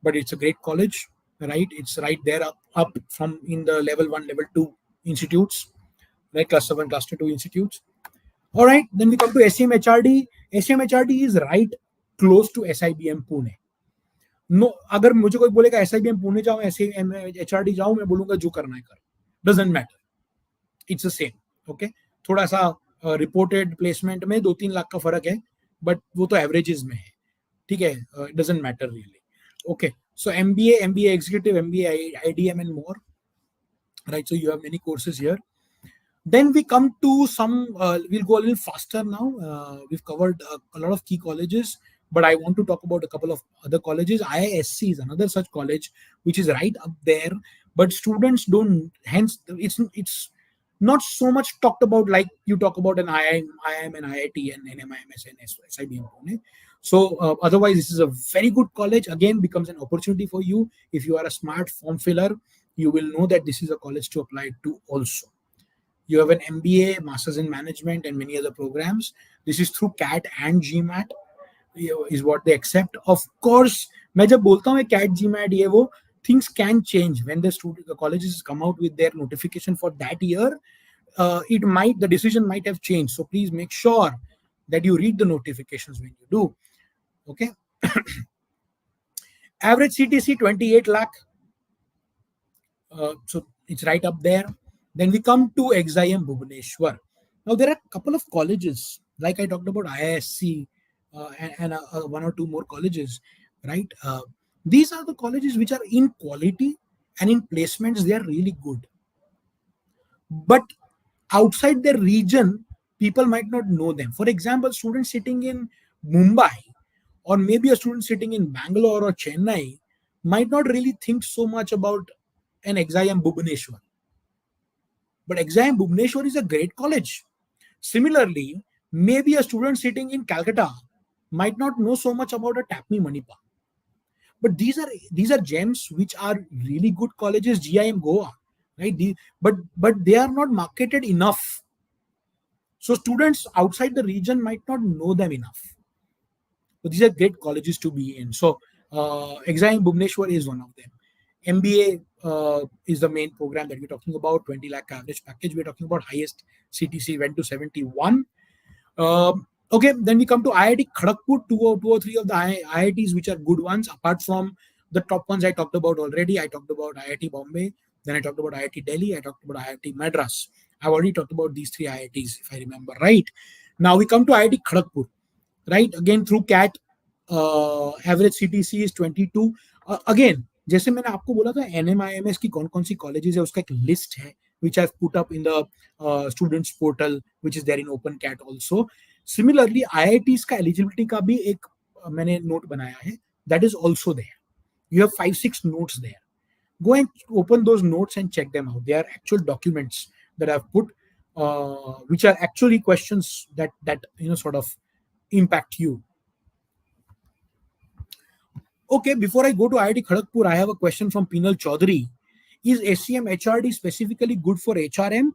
But it's a great college, right? It's right there up from in the level 1, level 2 institutes, right? Cluster 1, cluster 2 institutes. All right. Then we come to SCMHRD. SCMHRD is right close to SIBM Pune. No, अगर मुझे कोई बोलेगा SIBM Pune जाऊं, HRD जाऊं, मैं बोलूंगा जो करना है कर, doesn't matter, it's the same. Okay, थोड़ा सा रिपोर्टेड प्लेसमेंट में 2-3 लाख का फर्क है, बट वो तो एवरेजेस में है, ठीक है, doesn't matter really. Okay, so MBA executive, MBA IDM and more, right? So you have many courses here. Then we come to some, we'll go a little faster now. We've covered a lot of key colleges, but I want to talk about a couple of other colleges. IISC is another such college which is right up there, but students don't, hence it's not so much talked about like you talk about an IIM and IIT and NMIMS and SIBM Pune. So otherwise this is a very good college. Again, becomes an opportunity for you. If you are a smart form filler, you will know that this is a college to apply to also. You have an MBA, Masters in Management, and many other programs. This is through CAT and GMAT, is what they accept. Of course, मैं जब बोलता हूँ CAT, GMAT, ये वो, things can change when the colleges come out with their notification for that year. The decision might have changed. So please make sure that you read the notifications when you do. Okay. Average CTC 28 lakh. So it's right up there. Then we come to XIM Bhubaneswar. Now there are a couple of colleges, like I talked about IISC and one or two more colleges, right? These are the colleges which are in quality and in placements, they are really good. but outside their region, people might not know them. For example, students sitting in Mumbai, or maybe a student sitting in Bangalore or Chennai, might not really think so much about an exam Bhubaneswar. But exam Bhubaneswar is a great college. Similarly, maybe a student sitting in Calcutta might not know so much about a Tapmi Manipal. But these are gems which are really good colleges. GIM Goa, right? But they are not marketed enough. So students outside the region might not know them enough. So these are great colleges to be in. So Exam Bhubaneswar is one of them. MBA is the main program that we're talking about. 20 lakh average package. We're talking about highest CTC went to 71. Okay, then we come to IIT Kharagpur, two or three of the IITs which are good ones. Apart from the top ones I talked about already, I talked about IIT Bombay, then I talked about IIT Delhi, I talked about IIT Madras. I've already talked about these three IITs, if I remember right. Now we come to IIT Kharagpur, right? Again through CAT, average CTC is 22. Again, जैसे मैंने आपको बोला था NMIMS की कौन कौन सी colleges है उसका एक लिस्ट है which I've put up in the students portal which is there in open cat also. Similarly IITs का eligibility का भी एक मैंने note बनाया है, that is also there. You have 5-6 notes there. Go and open those notes and check them out. They are actual documents that I've put, which are actually questions that sort of impact you. Okay, before I go to IIT Kharagpur, I have a question from Pinal Chaudhary. Is SCM HRD specifically good for HRM?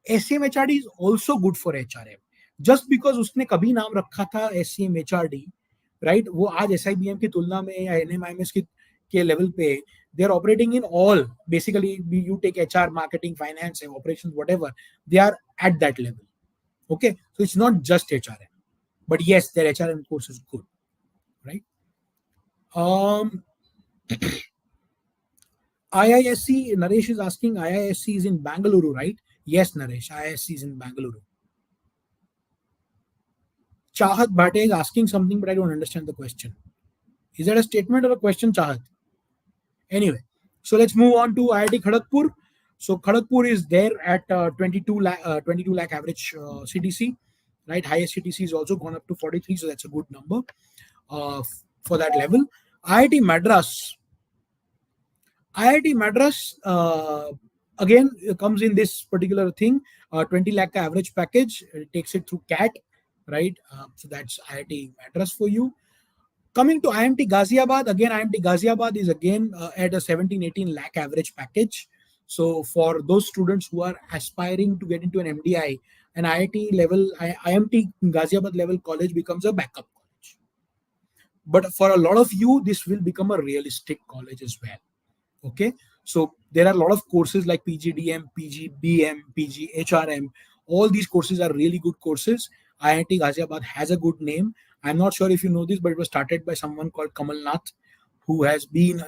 SCM HRD is also good for HRM. Just because उसने कभी नाम रखा था SCM HRD, right? वो आज SIBM की तुलना में या NMIMS के level पे, they are operating in all. Basically, you take HR, marketing, finance, operations, whatever. They are at that level. Okay, so it's not just HRM, but yes, their HRM course is good, right? IISC, Naresh is asking, IISC is in Bangalore, right? Yes, Naresh, IISC is in Bangalore. Chahat Bhatte is asking something, but I don't understand the question. Is that a statement or a question, Chahat? Anyway, so let's move on to IIT Kharagpur. So Kharagpur is there at 22 lakh average CTC, right? Highest CTC is also gone up to 43, so that's a good number for that level. IIT Madras. IIT Madras again comes in this particular thing, 20 lakh average package. It takes it through CAT, right? So that's IIT Madras for you. Coming to IMT Ghaziabad, again IMT Ghaziabad is again at a 17-18 lakh average package. So for those students who are aspiring to get into an MDI, an IIT level, IMT Ghaziabad level college becomes a backup college. But for a lot of you, this will become a realistic college as well. Okay, so there are a lot of courses like PGDM, PGBM, PGHRM. All these courses are really good courses. IIT Ghaziabad has a good name. I'm not sure if you know this, but it was started by someone called Kamal Nath, who has been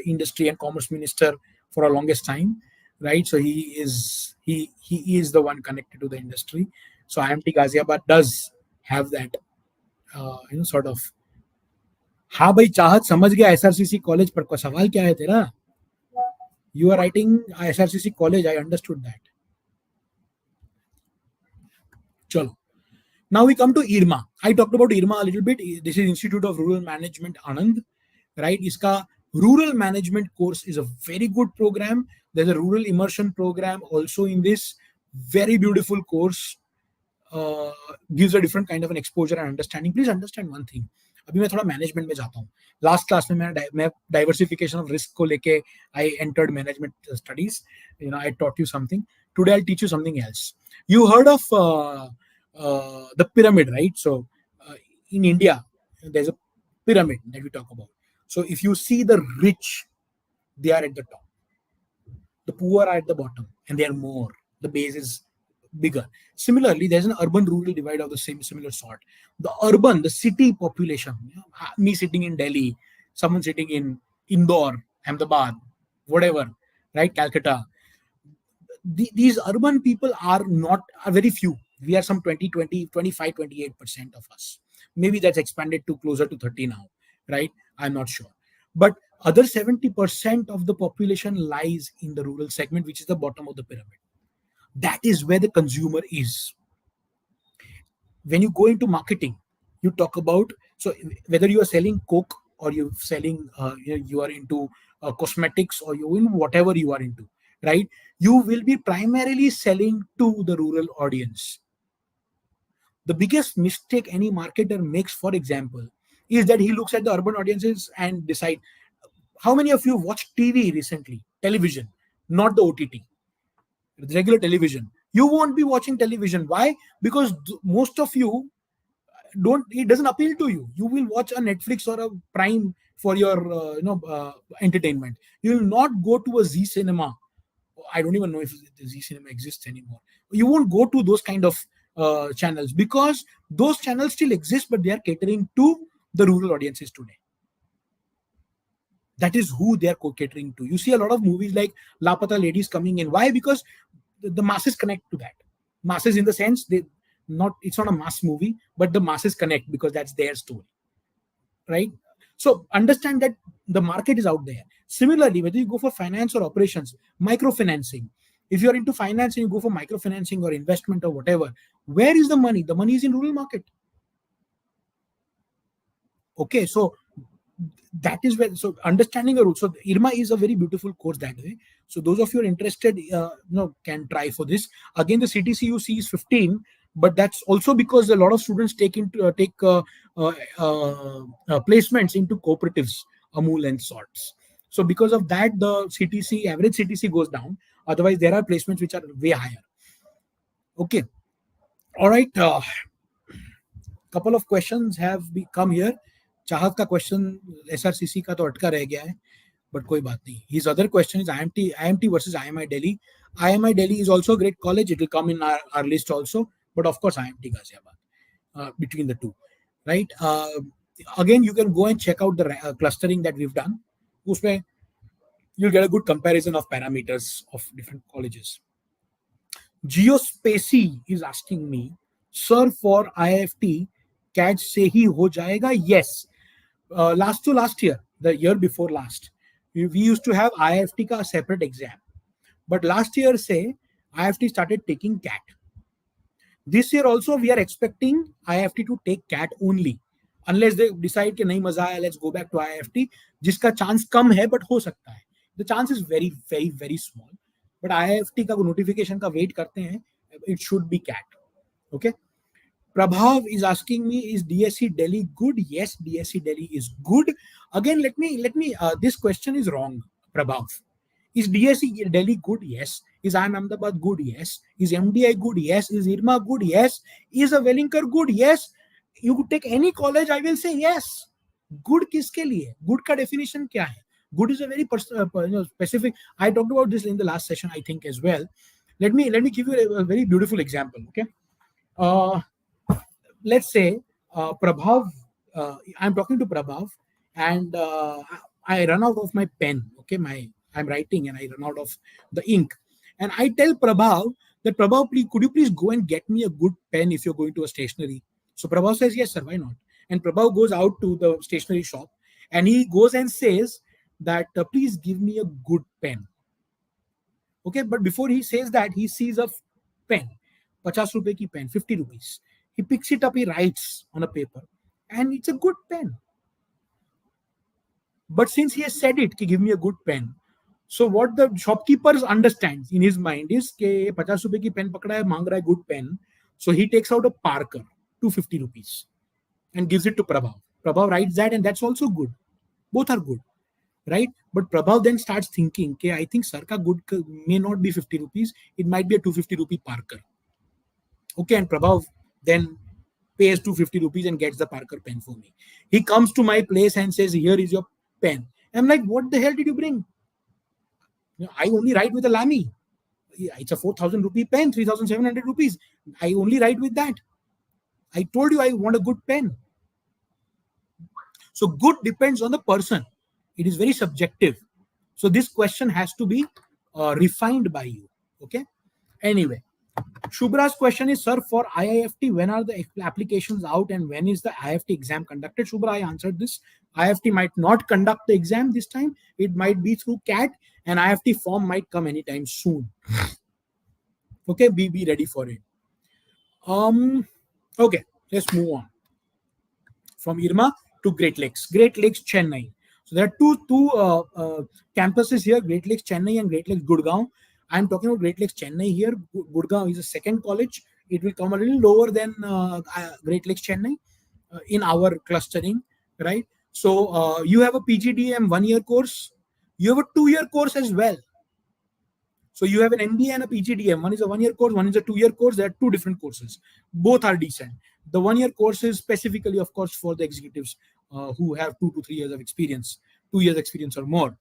industry and commerce minister for a longest time, right? So he is the one connected to the industry. So IIT Ghaziabad does have that sort of. हाँ भाई चाहत समझ गया SRCC college पर सवाल क्या है तेरा? You are writing SRCC college. I understood that. Chalo. Now we come to IRMA. I talked about IRMA a little bit. This is Institute of Rural Management Anand, right? Iska rural management course is a very good program. There's a rural immersion program also in this. Very beautiful course. Gives a different kind of an exposure and understanding. Please understand one thing. अभी मैं थोड़ा management में जाता हूँ. Last class में मैं diversification of risk को लेके I entered management studies. I taught you something. Today I teach you something else. You heard of the pyramid, right? So in India, there's a pyramid that we talk about. So if you see the rich, they are at the top. The poor are at the bottom, and they are more. The base is bigger. Similarly, there's an urban-rural divide of the similar sort. The city population, me sitting in Delhi, someone sitting in Indore, Ahmedabad, whatever, right? Calcutta. These urban people are very few. We are some 25, 28% of us. Maybe that's expanded to closer to 30 now, right? I'm not sure. But other 70% of the population lies in the rural segment, which is the bottom of the pyramid. That is where the consumer is. When you go into marketing, you talk about, so whether you are selling Coke or you're selling, you are into cosmetics, or you in whatever you are into, right? You will be primarily selling to the rural audience. The biggest mistake any marketer makes, for example, is that he looks at the urban audiences and decide. How many of you watched TV recently? Television, not the OTT, regular television. You won't be watching television. Why? Because most of you don't, it doesn't appeal to you. You will watch a Netflix or a Prime for your entertainment. You will not go to a Z Cinema. I don't even know if the Z Cinema exists anymore. You won't go to those kind of channels, because those channels still exist, but they are catering to the rural audiences today. That is who they are catering to. You see a lot of movies like Lapata Ladies coming in. Why? Because the masses connect to that. Masses in the sense, they not, it's not a mass movie, but the masses connect because that's their story, right? So understand that the market is out there. Similarly, whether you go for finance or operations, microfinancing. If you're into finance and you go for microfinancing or investment or whatever, where is the money? The money is in rural market. Okay, so that is where, so understanding a route. So IRMA is a very beautiful course that way. So those of you who are interested, can try for this. Again, the CTCUC is 15, but that's also because a lot of students take placements into cooperatives, Amul and sorts. So because of that, the CTC, average CTC goes down. Otherwise, there are placements which are way higher. Okay, all right. Couple of questions have come here. चाहत का question SRCC का तो अटका रह गया है, but कोई बात नहीं. His other question is IMT versus IMI Delhi. IMI Delhi is also a great college. It will come in our list also, but of course IMT Ghaziabad, between the two, right? Again, you can go and check out the clustering that we've done. उसमें you'll get a good comparison of parameters of different colleges. Geospacey is asking me, sir, for IIFT, CAT से ही हो जाएगा? Yes. Last year, the year before last, we used to have IIFT ka separate exam. But last year, say, IIFT started taking CAT. This year also, we are expecting IIFT to take CAT only. Unless they decide कि नहीं मजा आया, let's go back to IIFT, जिसका chance कम है, but हो सकता है. The chance is very, very, very small. But IIFT का notification का wait करते हैं, it should be CAT. Okay. Prabhav is asking me, is DSC Delhi good? Yes, DSC Delhi is good. Again, let me. This question is wrong, Prabhav. Is DSC Delhi good? Yes. Is IIM Ahmedabad good? Yes. Is MDI good? Yes. Is IRMA good? Yes. Is a Wellinger good? Yes. You could take any college, I will say yes. Good किसके लिए? Good का definition क्या है? Good is a very specific. I talked about this in the last session, I think, as well. Let me give you a very beautiful example. Okay. Let's say Prabhav, I'm talking to Prabhav, and I run out of my pen. Okay, I'm writing and I run out of the ink, and I tell Prabhav that, Prabhav, please, could you please go and get me a good pen if you're going to a stationery? So Prabhav says, yes, sir, why not? And Prabhav goes out to the stationery shop and he goes and says that, please give me a good pen. Okay, but before he says that, he sees a pen, 50 rupees ki pen, 50 rupees. He picks it up, he writes on a paper, and it's a good pen. But since he has said it, give me a good pen, so what the shopkeepers understands in his mind is कि 50 रुपए की pen पकड़ा है, मांग रहा है good pen. So he takes out a Parker, 250 rupees, and gives it to Prabhav. Prabhav writes that, and that's also good. Both are good, right? But Prabhav then starts thinking, okay, I think Sir ka good may not be 50 rupees, it might be a 250 rupee Parker. Okay, and Prabhav then pays 250 rupees and gets the Parker pen for me. He comes to my place and says, here is your pen. I'm like, what the hell did you bring? I only write with a Lamy. It's a 4,000 rupee pen, 3,700 rupees. I only write with that. I told you I want a good pen. So good depends on the person. It is very subjective. So this question has to be refined by you. Okay. Anyway, Shubhra's question is, sir, for IIFT, when are the applications out and when is the IIFT exam conducted? Shubhra, I answered this. IIFT might not conduct the exam this time. It might be through CAT, and IIFT form might come anytime soon. Okay, be ready for it. Okay, let's move on from Irma to Great Lakes. Great Lakes, Chennai. So there are two campuses here: Great Lakes, Chennai, and Great Lakes, Gurgaon. I'm talking about Great Lakes, Chennai here. Gurgaon is a second college. It will come a little lower than Great Lakes, Chennai in our clustering, right? So you have a PGDM 1 year course. You have a 2 year course as well. So you have an MBA and a PGDM. One is a 1 year course, one is a 2 year course. There are two different courses. Both are decent. The 1 year course is specifically, of course, for the executives who have 2 to 3 years of experience, 2 years experience or more.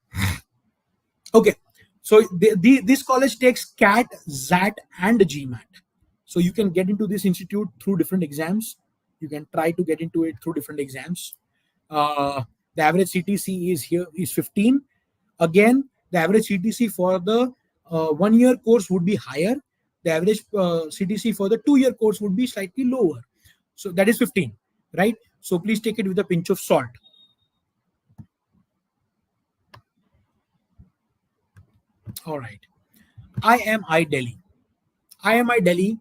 Okay. So this college takes CAT, ZAT, and GMAT. So you can get into this institute through different exams. You can try to get into it through different exams. The average CTC is 15. Again, the average CTC for the 1 year course would be higher. The average CTC for the 2 year course would be slightly lower. So that is 15, right? So please take it with a pinch of salt. All right. IMI Delhi. IMI Delhi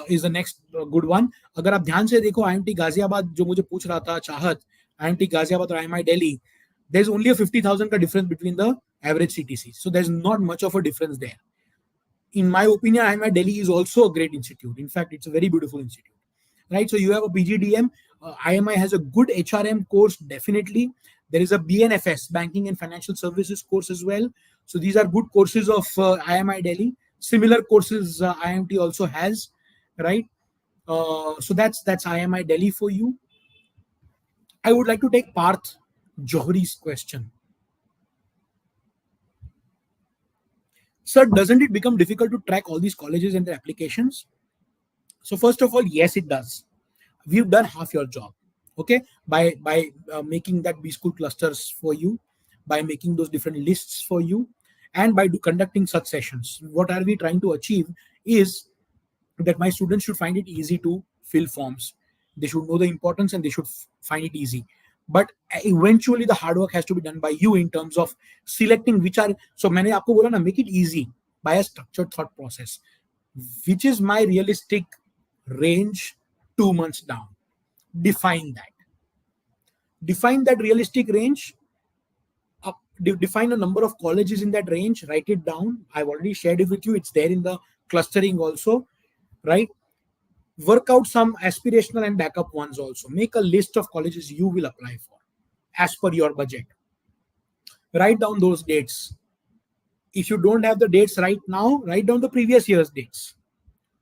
is the next good one. अगर आप ध्यान से देखो IMT Ghaziabad जो मुझे पूछ रहा था चाहत IMT गाजियाबाद और IMI Delhi, there's only a 50,000 difference between the average CTC. So there's not much of a difference there. In my opinion, IMI Delhi is also a great institute. In fact, it's a very beautiful institute, right? So you have a PGDM. IMI has a good HRM course, definitely. There is a BNFS, Banking and Financial Services course as well. So these are good courses of IMI Delhi. Similar courses IMT also has, right? So that's IMI Delhi for you. I would like to take Parth Johri's question. Sir, doesn't it become difficult to track all these colleges and their applications? So first of all, yes, it does. We've done half your job, okay, by making that B school clusters for you, by making those different lists for you, and by conducting such sessions. What are we trying to achieve is that my students should find it easy to fill forms. They should know the importance and they should find it easy. But eventually the hard work has to be done by you in terms of selecting which are. So मैंने आपको बोला ना, make it easy by a structured thought process. Which is my realistic range 2 months down? Define that. Define that realistic range. Define a number of colleges in that range. Write it down. I've already shared it with you. It's there in the clustering also, right? Work out some aspirational and backup ones also. Make a list of colleges you will apply for as per your budget. Write down those dates. If you don't have the dates right now, write down the previous year's dates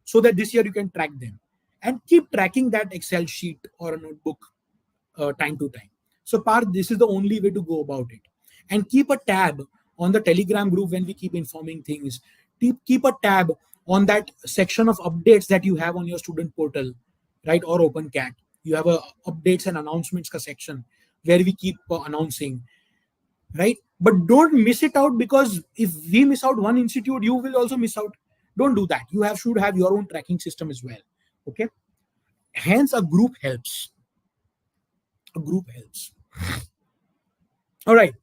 so that this year you can track them. And keep tracking that Excel sheet or a notebook time to time. So Parth, this is the only way to go about it. And keep a tab on the Telegram group when we keep informing things. Keep a tab on that section of updates that you have on your student portal, right? Or OpenCat. You have a updates and announcements section where we keep announcing, right? But don't miss it out, because if we miss out one institute, you will also miss out. Don't do that. You should have your own tracking system as well. Okay. Hence, a group helps. A group helps. All right.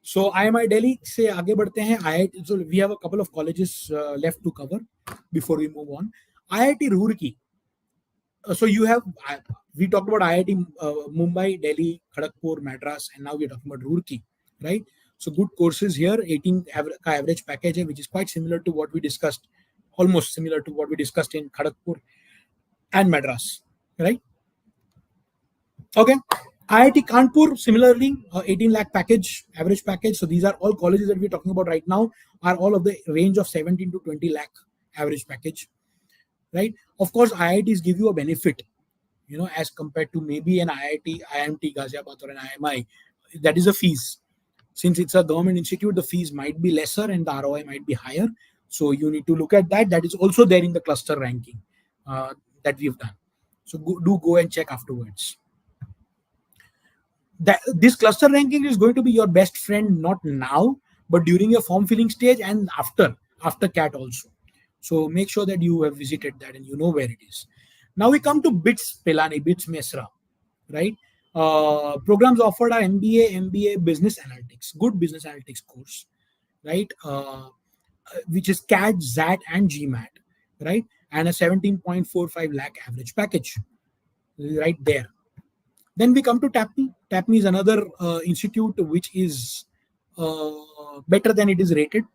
So IMI Delhi से आगे बढ़ते हैं. IIT. So we have a couple of colleges left to cover before we move on. IIT Roorkee. So you have, we talked about IIT Mumbai, Delhi, Kharagpur, Madras, and now we're talking about Roorkee, right? So good courses here. 18 average package, which is quite similar to what we discussed, almost similar to what we discussed in Kharagpur and Madras, right? Okay. IIT Kanpur, similarly, 18 lakh package, average package. So these are all colleges that we're talking about right now, are all of the range of 17 to 20 lakh average package, right? Of course, IITs give you a benefit, as compared to maybe an IMT Ghaziabad or an IMI. That is a fees. Since it's a government institute, the fees might be lesser and the ROI might be higher. So you need to look at that. That is also there in the cluster ranking that we've done. So do go and check afterwards. This cluster ranking is going to be your best friend, not now, but during your form filling stage and after CAT also. So make sure that you have visited that and you know where it is. Now we come to BITS Pilani, BITS Mesra, right? Programs offered are MBA, Business Analytics, good business analytics course, right? which is CAT, ZAT, and GMAT, right? And a 17.45 lakh average package, right there. Then we come to TAPME. TAPME is another institute which is better than it is rated,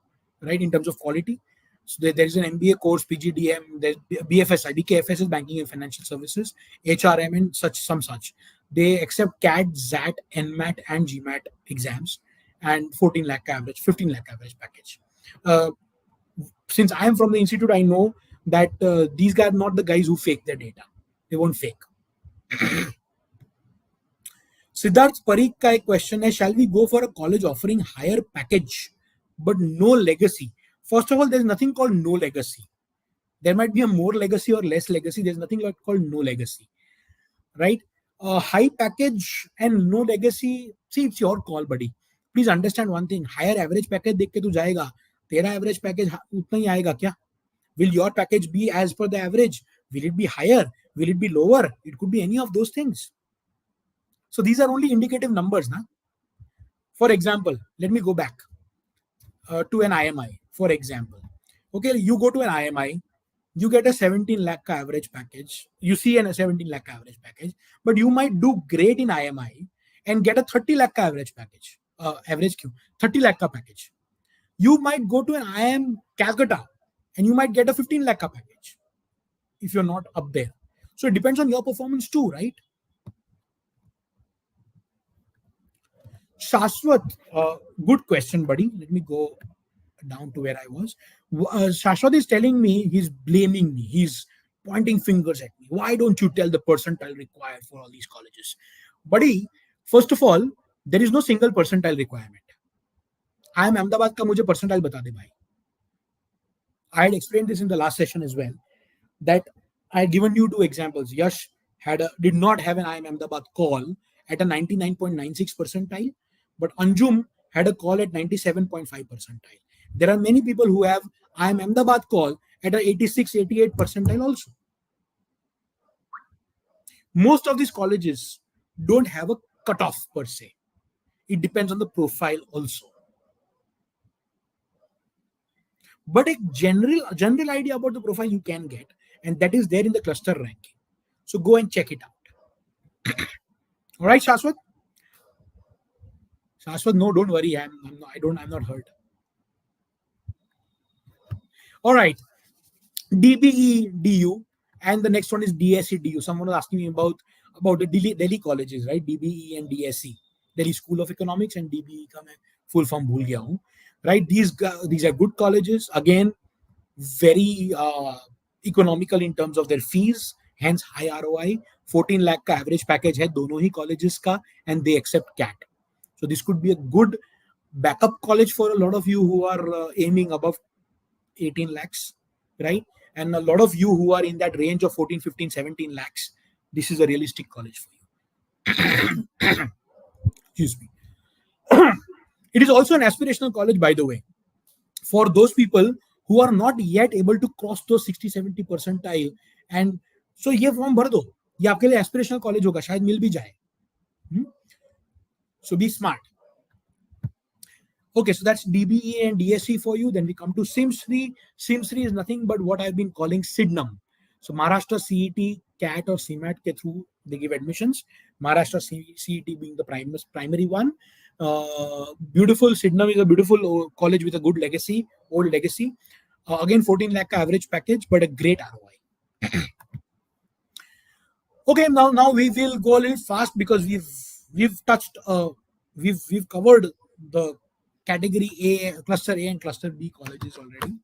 right, in terms of quality. So there is an MBA course, PGDM, there's BFSI, BKFS is Banking and Financial Services, HRM, and such. They accept CAT, ZAT, NMAT, and GMAT exams, and 14 lakh average, 15 lakh average package. Uh, since I am from the institute, I know that these guys are not the guys who fake their data. They won't fake. Siddharth Parikh का एक question है, shall we go for a college offering higher package but no legacy? First of all, there is nothing called no legacy. There might be a more legacy or less legacy. There is nothing called no legacy, right? High package and no legacy, see, it's your call, buddy. Please understand one thing. Higher average package देख के तू जाएगा, तेरा average package उतना ही आएगा क्या? Will your package be as per the average? Will it be higher? Will it be lower? It could be any of those things. So these are only indicative numbers. Na? For example, let me go back to an IMI, for example. Okay, you go to an IMI, you get a 17 lakh average package. You see a 17 lakh average package, but you might do great in IMI and get a 30 lakh average package, average Q, 30 lakh package. You might go to an IIM Calcutta and you might get a 15 lakh package if you're not up there. So it depends on your performance too, right? Shashwat, good question, buddy. Let me go down to where I was. Shashwat is telling me, he's blaming me. He's pointing fingers at me. Why don't you tell the percentile required for all these colleges? Buddy, first of all, there is no single percentile requirement. I am Ahmedabad ka mujhe percentile bata de bhai. I had explained this in the last session as well, that I had given you two examples. Yash did not have an IIM Ahmedabad call at a 99.96 percentile, but Anjum had a call at 97.5 percentile. There are many people who have IIM Ahmedabad call at a 86, 88 percentile also. Most of these colleges don't have a cutoff per se. It depends on the profile also. But a general idea about the profile you can get, and that is there in the cluster ranking. So go and check it out. All right, Shashwat? Shashwat, no, don't worry. I'm not hurt. All right. DBE DU, and the next one is DSE DU. Someone was asking me about the Delhi colleges, right? DBE and DSE, Delhi School of Economics, and DBE का मैं full form भूल गया हूँ, right? These are good colleges. Again, very economical in terms of their fees, hence high ROI. 14 lakh का average package है दोनों ही colleges का, and they accept CAT. So this could be a good backup college for a lot of you who are aiming above 18 lakhs, right? And a lot of you who are in that range of 14, 15, 17 lakhs, this is a realistic college for you. Excuse me. It is also an aspirational college, by the way, for those people who are not yet able to cross those 60, 70 percentile. And so ये form भर दो, ये आपके लिए aspirational college होगा, शायद मिल भी जाए. So be smart. Okay, so that's DBE and DSE for you. Then we come to SIMS3. SIMS3 is nothing but what I've been calling SIDNUM. So Maharashtra CET, CAT or CMAT ke through they give admissions. Maharashtra CET being the primary one. Beautiful. SIDNUM is a beautiful college with a good legacy, old legacy. Again, 14 lakh average package, but a great ROI. Okay, now we will go a little fast because we've touched, we've covered the category A, cluster A and cluster B colleges already,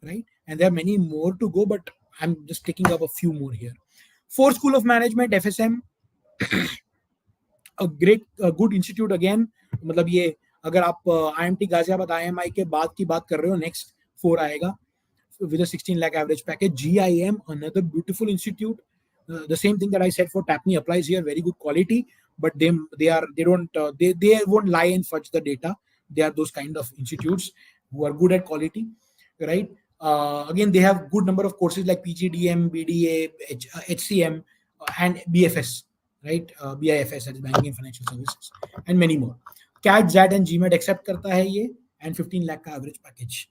right? And there are many more to go, but I'm just taking up a few more here. Ford School of Management, FSM, a good institute again. मतलब ये अगर आप IMT Ghaziabad IMI के बाद की बात कर रहे हो, next 4 आएगा with a 16 lakh average package. GIM, another beautiful institute. The same thing that I said for TAPME applies here. Very good quality, but they won't lie and fudge the data. They are those kind of institutes who are good at quality, right? Again, they have good number of courses like PGDM, BDA, HCM, and BFS, right? BIFS, that is Banking and Financial Services, and many more. CAT, ZAT, and GMAT accept करता है ये, and 15 lakh का average package.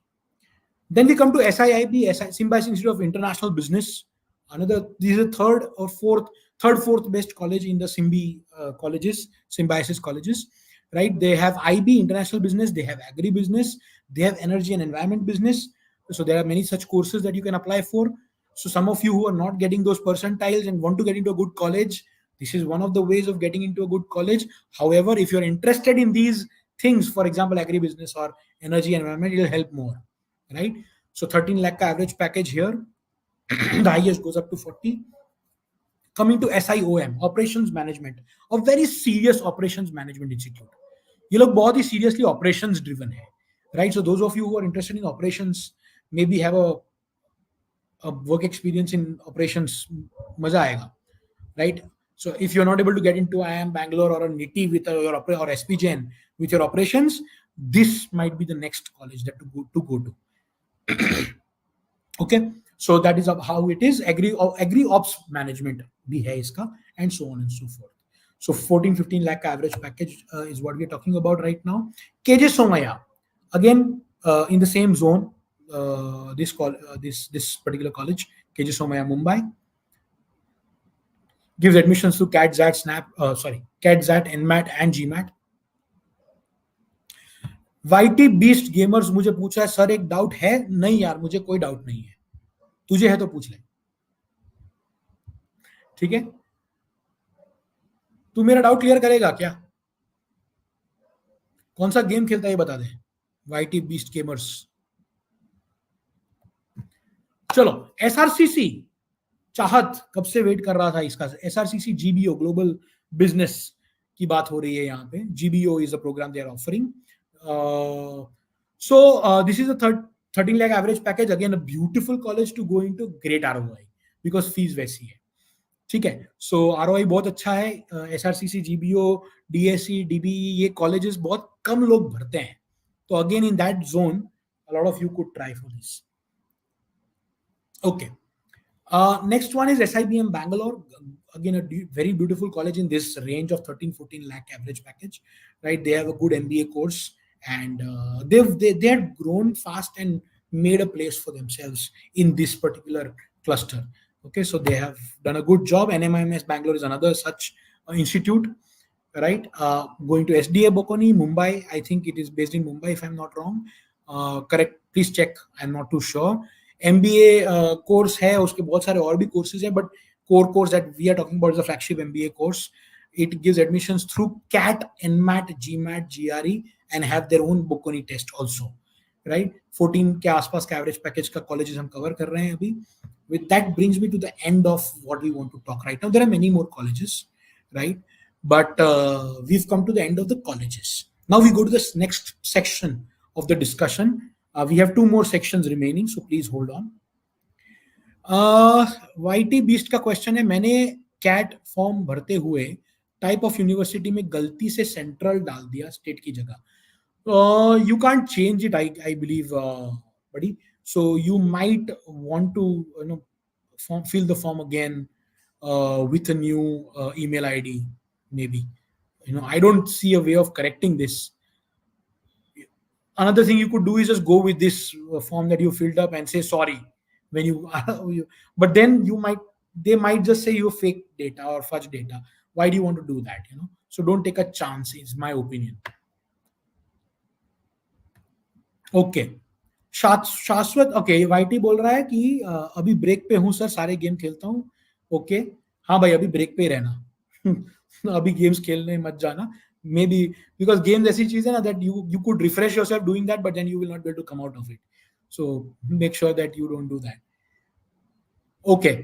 Then we come to SIIB, Symbiosis Institute of International Business. Another, this is the fourth best college in the colleges, Symbiosis colleges, right? They have IB, International Business. They have Agri Business. They have Energy and Environment Business. So there are many such courses that you can apply for. So some of you who are not getting those percentiles and want to get into a good college, this is one of the ways of getting into a good college. However, if you're interested in these things, for example, Agri Business or Energy and Environment, it will help more, right? So 13 lakh ka average package here. The highest goes up to 40. Coming to SIOM, Operations Management, a very serious operations management institute. ये लोग बहुत ही seriously operations driven है, right? So those of you who are interested in operations, maybe have a work experience in operations, मजा आएगा, right? So if you're not able to get into IIM Bangalore or a NITI with your or SPJN with your operations, this might be the next college that to go to. Okay, so that is how it is. Agri ops management bhi hai iska, and so on and so forth. So 14-15 lakh average package is what we're talking about right now. KJ Somaya, again in the same zone. This particular college, KJ Somaya, Mumbai, gives admissions to CAT, ZAT, CAT, ZAT, NMAT and GMAT. YT Beast Gamers मुझे पूछा है sir एक doubt है? नहीं यार, मुझे कोई doubt नहीं है, तुझे है तो पूछ ले, ठीक है? तू मेरा डाउट क्लियर करेगा क्या? कौन सा गेम खेलता है ये बता दे, YT Beast Gamers. चलो, SRCC चाहत कब से वेट कर रहा था इसका. SRCC GBO ग्लोबल बिजनेस की बात हो रही है यहाँ पे. GBO is a program they are offering. So this is a 13 lakh average package. Again, a beautiful college to go into, great ROI because fees वैसी है, ठीक है. So ROI बहुत अच्छा है. SRCC, GBO, DSC, DBE, ये colleges बहुत कम लोग भरते हैं. तो again in that zone, a lot of you could try for this. Okay. Next one is SIBM Bangalore. Again, a very beautiful college in this range of 13-14 lakh average package, right? They have a good MBA course, and they had grown fast and made a place for themselves in this particular cluster. Okay, so they have done a good job. NMIMS Bangalore is another such institute, right? Going to SDA Bokoni, Mumbai. I think it is based in Mumbai, if I'm not wrong. Correct, please check. I'm not too sure. MBA course है, उसके बहुत सारे और भी courses हैं, but core course that we are talking about is the flagship MBA course. It gives admissions through CAT, NMAT, GMAT, GRE, and have their own Bocconi test also, right? 14 के आसपास का average package का colleges हम cover कर रहे हैं अभी. With that brings me to the end of what we want to talk right now. There are many more colleges, right? But we've come to the end of the colleges. Now we go to the next section of the discussion. We have 2 more sections remaining, so please hold on. YT Beast का question है, मैंने cat form भरते हुए type of university में गलती से central डाल दिया स्टेट की जगह. You can't change it, I believe buddy. So you might want to fill the form again with a new email ID, maybe. I don't see a way of correcting this. Another thing you could do is just go with this form that you filled up and say sorry when you but then they might just say you fake data or fudge data. Why do you want to do that? So don't take a chance, is my opinion. Okay. शाश्वत, okay, YT बोल रहा है कि अभी break पे हूं sir, सारे game खेलता हूं. ओके, हाँ भाई, अभी ब्रेक पे रहना. अभी गेम्स खेलने मत जाना, मे बी बिकॉज गेम्स ऐसी चीज है ना that you could refresh yourself doing that, but then you will not be able to come out of it. So make sure that you don't do that. Okay,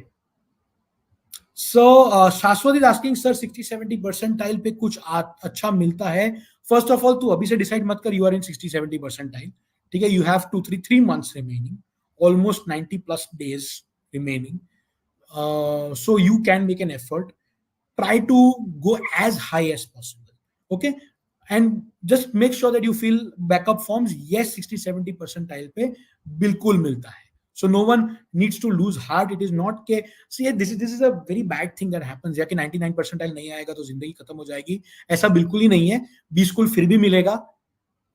so Shashwat is asking sir 60-70 percentile पे कुछ अच्छा मिलता है? First of all तू अभी से decide मत कर यू आर इन 60-70 परसेंटाइल, ठीक है. You have 2-3 months remaining, almost 90+ days remaining, so you can make an effort, try to go as high as possible, okay, and just make sure that you fill backup forms. Yes, 60-70 percentile पे बिल्कुल मिलता है, so no one needs to lose heart. It is not के see this is a very bad thing that happens या कि 99 percentile नहीं आएगा तो जिंदगी खत्म हो जाएगी, ऐसा बिल्कुल ही नहीं है. 20 कुल फिर भी मिलेगा,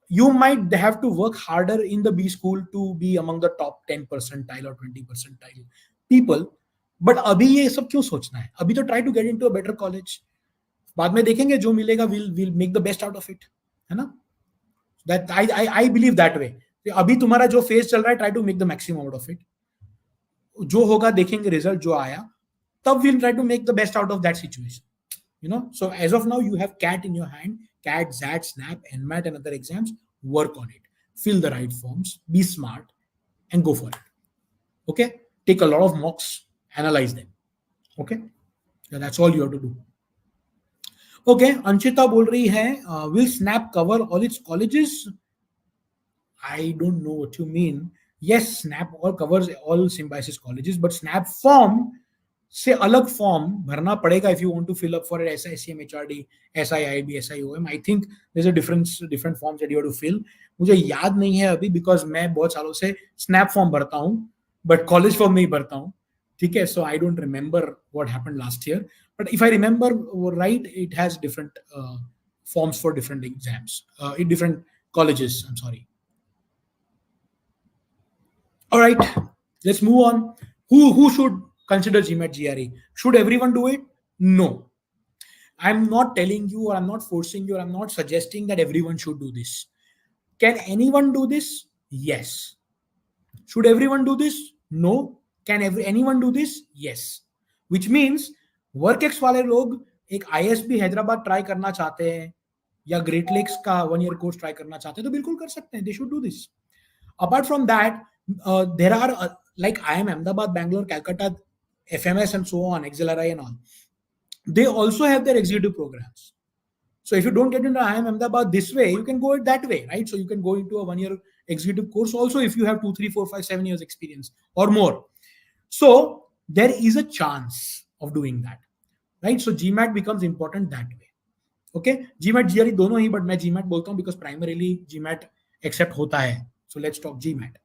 you might have to work harder in the B school to be among the top 10 percentile or 20 percentile people. But अभी ये सब क्यों सोचना है? अभी तो try to get into a better college. बाद में देखेंगे जो मिलेगा, we'll make the best out of it, है ना? That I believe that way. अभी तुम्हारा जो फेज चल रहा है, try to make the maximum out of it. जो होगा देखेंगे रिजल्ट जो आया, तब we'll try to make the best out of that situation. You know, so as of now, you have CAT in your hand, CAT, ZAT, SNAP, NMAT, and other exams. Work on it. Fill the right forms. Be smart, and go for it. Okay. Take a lot of mocks. Analyze them. Okay. Yeah, that's all you have to do. Okay. Anshita बोल रही है, will SNAP cover all its colleges? I don't know what you mean. Yes, SNAP all covers all Symbiosis colleges, but SNAP form से अलग form भरना पड़ेगा if you want to fill up for SICM, HRD, SIIB, SIOM. I think there's a different forms that you have to fill. मुझे याद नहीं है अभी because मैं बहुत सालों से SNAP फॉर्म भरता हूँ, but college फॉर्म नहीं भरता हूँ. ठीक है, so I don't remember what happened last year. But if I remember right, it has different forms for different exams, in different colleges. I'm sorry. All right, let's move on. Who should consider GMAT GRE? Should everyone do it? No. I'm not telling you, or I'm not forcing you, or I'm not suggesting that everyone should do this. Can anyone do this? Yes. Should everyone do this? No. Can anyone do this? Yes. Which means WorkX वाले लोग एक ISB Hyderabad try करना चाहते हैं या great lakes का 1 year course try करना चाहते हैं तो बिल्कुल कर सकते हैं. They should do this. Apart from that, there are like IIM Ahmedabad, Bangalore, Calcutta, FMS, and so on, XLRI and all. They also have their executive programs. So if you don't get into IIM Ahmedabad this way, you can go it that way, right? So you can go into a 1 year executive course also if you have 2, 3, 4, 5, 7 years experience or more. So there is a chance of doing that, right? So GMAT becomes important that way. Okay, GMAT GRE दोनों ही, but मैं GMAT बोलता हूँ because primarily GMAT accept होता है. So let's talk GMAT.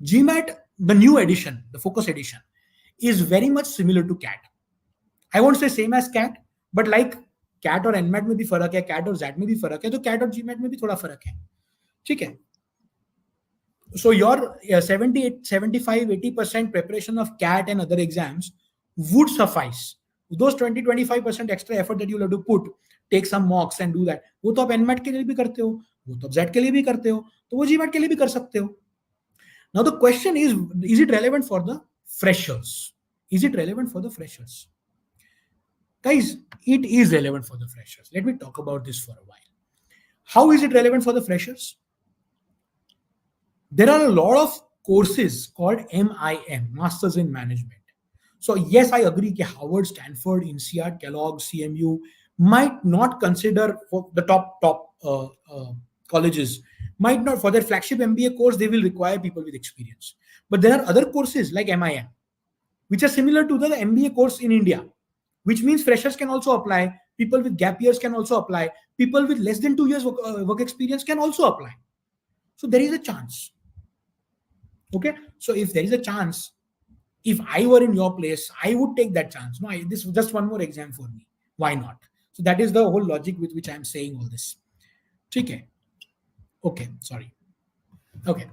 GMAT, the new edition, the focus edition, is very much similar to CAT. I won't say same as CAT, but like CAT और NMAT में भी फर्क है, CAT और ZAT में भी फर्क है, तो CAT और GMAT में भी थोड़ा फर्क है. ठीक है. So your 78, 75, 80% preparation of CAT and other exams would suffice. Those 20-25% extra effort that you'll have to put, take some mocks and do that. वो तो आप NMAT के लिए भी करते हो, वो तो आप ZAT के लिए भी करते हो, तो वो GMAT के लिए भी कर सकते हो. Now the question is it relevant for the freshers? Is it relevant for the freshers? Guys, it is relevant for the freshers. Let me talk about this for a while. How is it relevant for the freshers? There are a lot of courses called MIM, Masters in Management. So yes, I agree that Harvard, Stanford, INSEAD, Kellogg, CMU might not consider for the top colleges, might not, for their flagship MBA course, they will require people with experience. But there are other courses like MIM, which are similar to the MBA course in India, which means freshers can also apply, people with gap years can also apply, people with less than 2 years work experience can also apply. So there is a chance. Okay, so if there is a chance, if I were in your place, I would take that chance. No, this was just one more exam for me. Why not? So that is the whole logic with which I'm saying all this. Okay. Okay, sorry. Okay.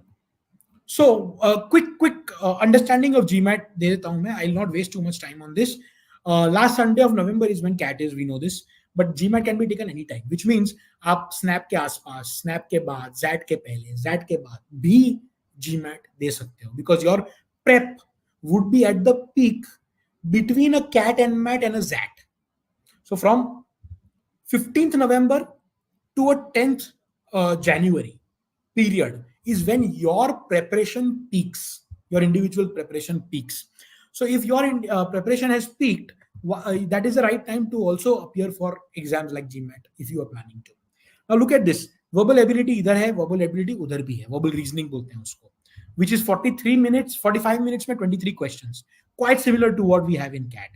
So quick understanding of GMAT. I'll not waste too much time on this. Last Sunday of November is when CAT is, we know this. But GMAT can be taken anytime, which means आप SNAP के आसपास, SNAP के बाद, ZAT के पहले, ZAT के बाद भी GMAT दे सकते हो, because your prep would be at the peak between a CAT NMAT and a ZAT. So from 15th November to a 10th January period is when your preparation peaks, your individual preparation peaks. So if your preparation has peaked, that is the right time to also appear for exams like GMAT if you are planning to. Now look at this. Verbal ability इधर है, verbal ability उधर भी है. Verbal reasoning बोलते हैं उसको, which is 43 minutes, 45 minutes में 23 questions. Quite similar to what we have in CAT.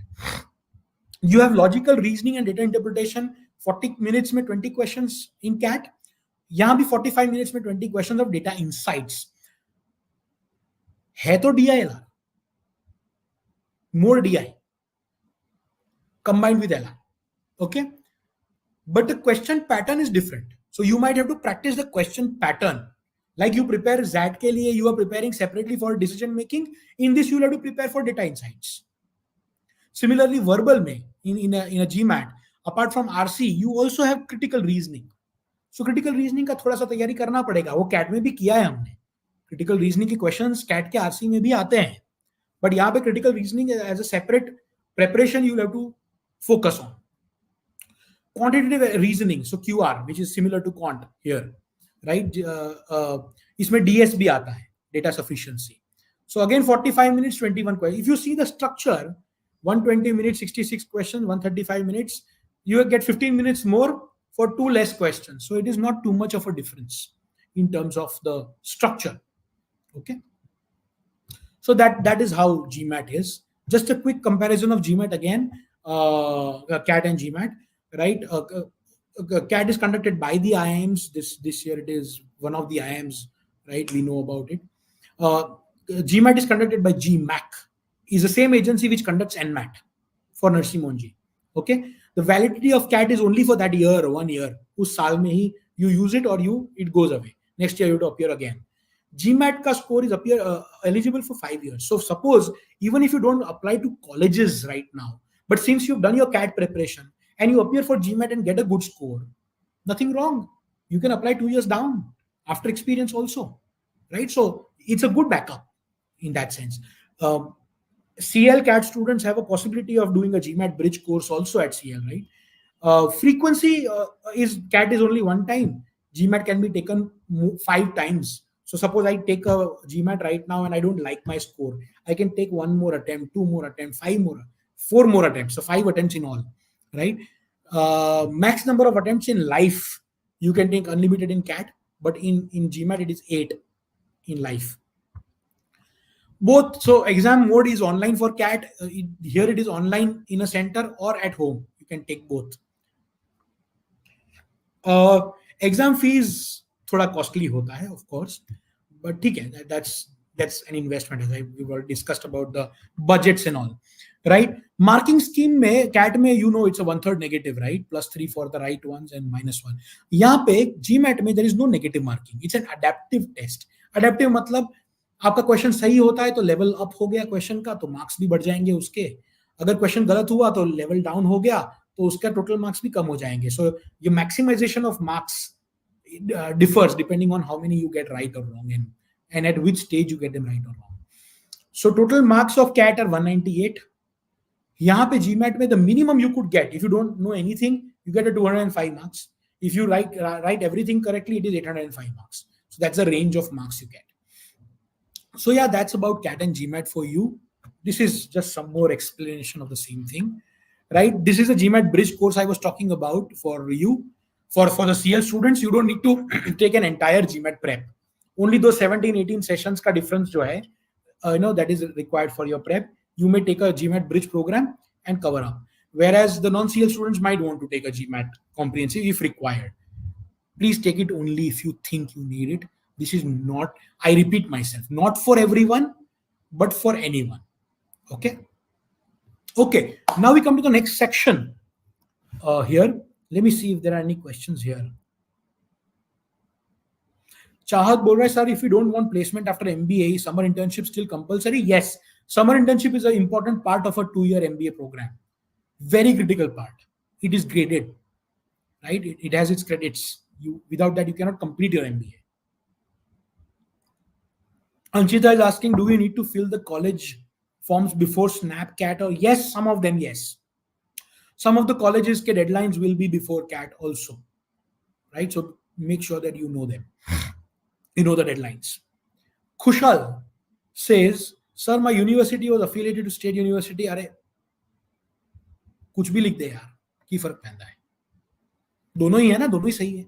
You have logical reasoning and data interpretation, 40 minutes में 20 questions in CAT. यहाँ भी 45 minutes में 20 questions of data insights. है तो DILR, more DI combined with LR. Okay, but the question pattern is different. So you might have to practice the question pattern. Like you prepare ZAT ke liye, you are preparing separately for decision making. In this, you will have to prepare for data insights. Similarly, verbal में in a GMAT, apart from RC, you also have critical reasoning. So critical reasoning का थोड़ा सा तैयारी करना पड़ेगा. वो cat में भी किया है हमने. Critical reasoning के questions कैट के RC में भी आते हैं. But यहाँ पे critical reasoning as a separate preparation you have to focus on. Quantitative reasoning, so QR, which is similar to quant here, right? इसमें DS भी आता है, data sufficiency. So again, 45 minutes, 21 questions. If you see the structure, 120 minutes, 66 questions, 135 minutes, you get 15 minutes more for 2 less questions. So it is not too much of a difference in terms of the structure. Okay. So that is how GMAT is. Just a quick comparison of GMAT again, CAT and GMAT, right? CAT is conducted by the IIMs. This year it is one of the IIMs, right? We know about it. GMAT is conducted by GMAC. Is the same agency which conducts NMAT for Nursing Monji. Okay. The validity of CAT is only for that year, 1 year. Us saal mein hi you use it or it goes away. Next year you have to appear again. GMAT ka score is eligible for 5 years. So suppose even if you don't apply to colleges right now, but since you've done your CAT preparation and you appear for GMAT and get a good score, nothing wrong. You can apply 2 years down after experience also, right? So it's a good backup in that sense. CL CAT students have a possibility of doing a GMAT bridge course also at CL, right? Frequency is CAT is only one time. GMAT can be taken 5 times. So suppose I take a GMAT right now and I don't like my score, I can take 1 more attempt, 2 more attempts, 4 more attempts. So 5 attempts in all, right? Max number of attempts in life, you can take unlimited in CAT, but in GMAT it is 8 in life. Both. So exam mode is online for CAT. Here it is online in a center or at home. You can take both. Exam fees थोड़ा costly होता है, of course, but ठीक है, that's an investment, as we've already discussed about the budgets and all, right? Marking scheme में CAT में it's a 1/3 negative, right? +3 for the right ones and -1. यहाँ पे GMAT में there is no negative marking. It's an adaptive test. Adaptive मतलब आपका question सही होता है तो लेवल अप हो गया क्वेश्चन का, तो मार्क्स भी बढ़ जाएंगे उसके. अगर क्वेश्चन गलत हुआ तो लेवल डाउन हो गया तो उसका टोटल मार्क्स भी कम हो जाएंगे. सो ये maximization of marks differs depending on how many you get right or wrong and at which stage you get them right or wrong. So total marks of CAT are 198. यहाँ पे GMAT में the minimum you could get, if you don't know anything, you get a 205 marks. If you write everything correctly, it is 805 marks. So that's the range of marks you get. So yeah, that's about CAT and GMAT for you. This is just some more explanation of the same thing, right? This is a GMAT bridge course I was talking about for you. For the CL students, you don't need to take an entire GMAT prep. Only those 17-18 sessions का difference जो है, that is required for your prep. You may take a GMAT bridge program and cover up. Whereas the non-CL students might want to take a GMAT comprehensive if required. Please take it only if you think you need it. This is not, I repeat myself, not for everyone, but for anyone. Okay. Okay. Now we come to the next section here. Let me see if there are any questions here. Chahat bol raha hai, sir, if you don't want placement after MBA, summer internship still compulsory? Yes. Summer internship is an important part of a 2-year MBA program. Very critical part. It is graded, right? It has its credits. Without that, you cannot complete your MBA. Anshita is asking, do we need to fill the college forms before SNAP CAT? Or yes, some of them, yes. Some of the colleges ke deadlines will be before CAT also, right? So make sure that you know them. You know the deadlines. Kushal says, sir, my university was affiliated to state university. अरे कुछ भी लिख दे यार, की फर्क पैंदा है, दोनों ही है ना, दोनों ही सही है.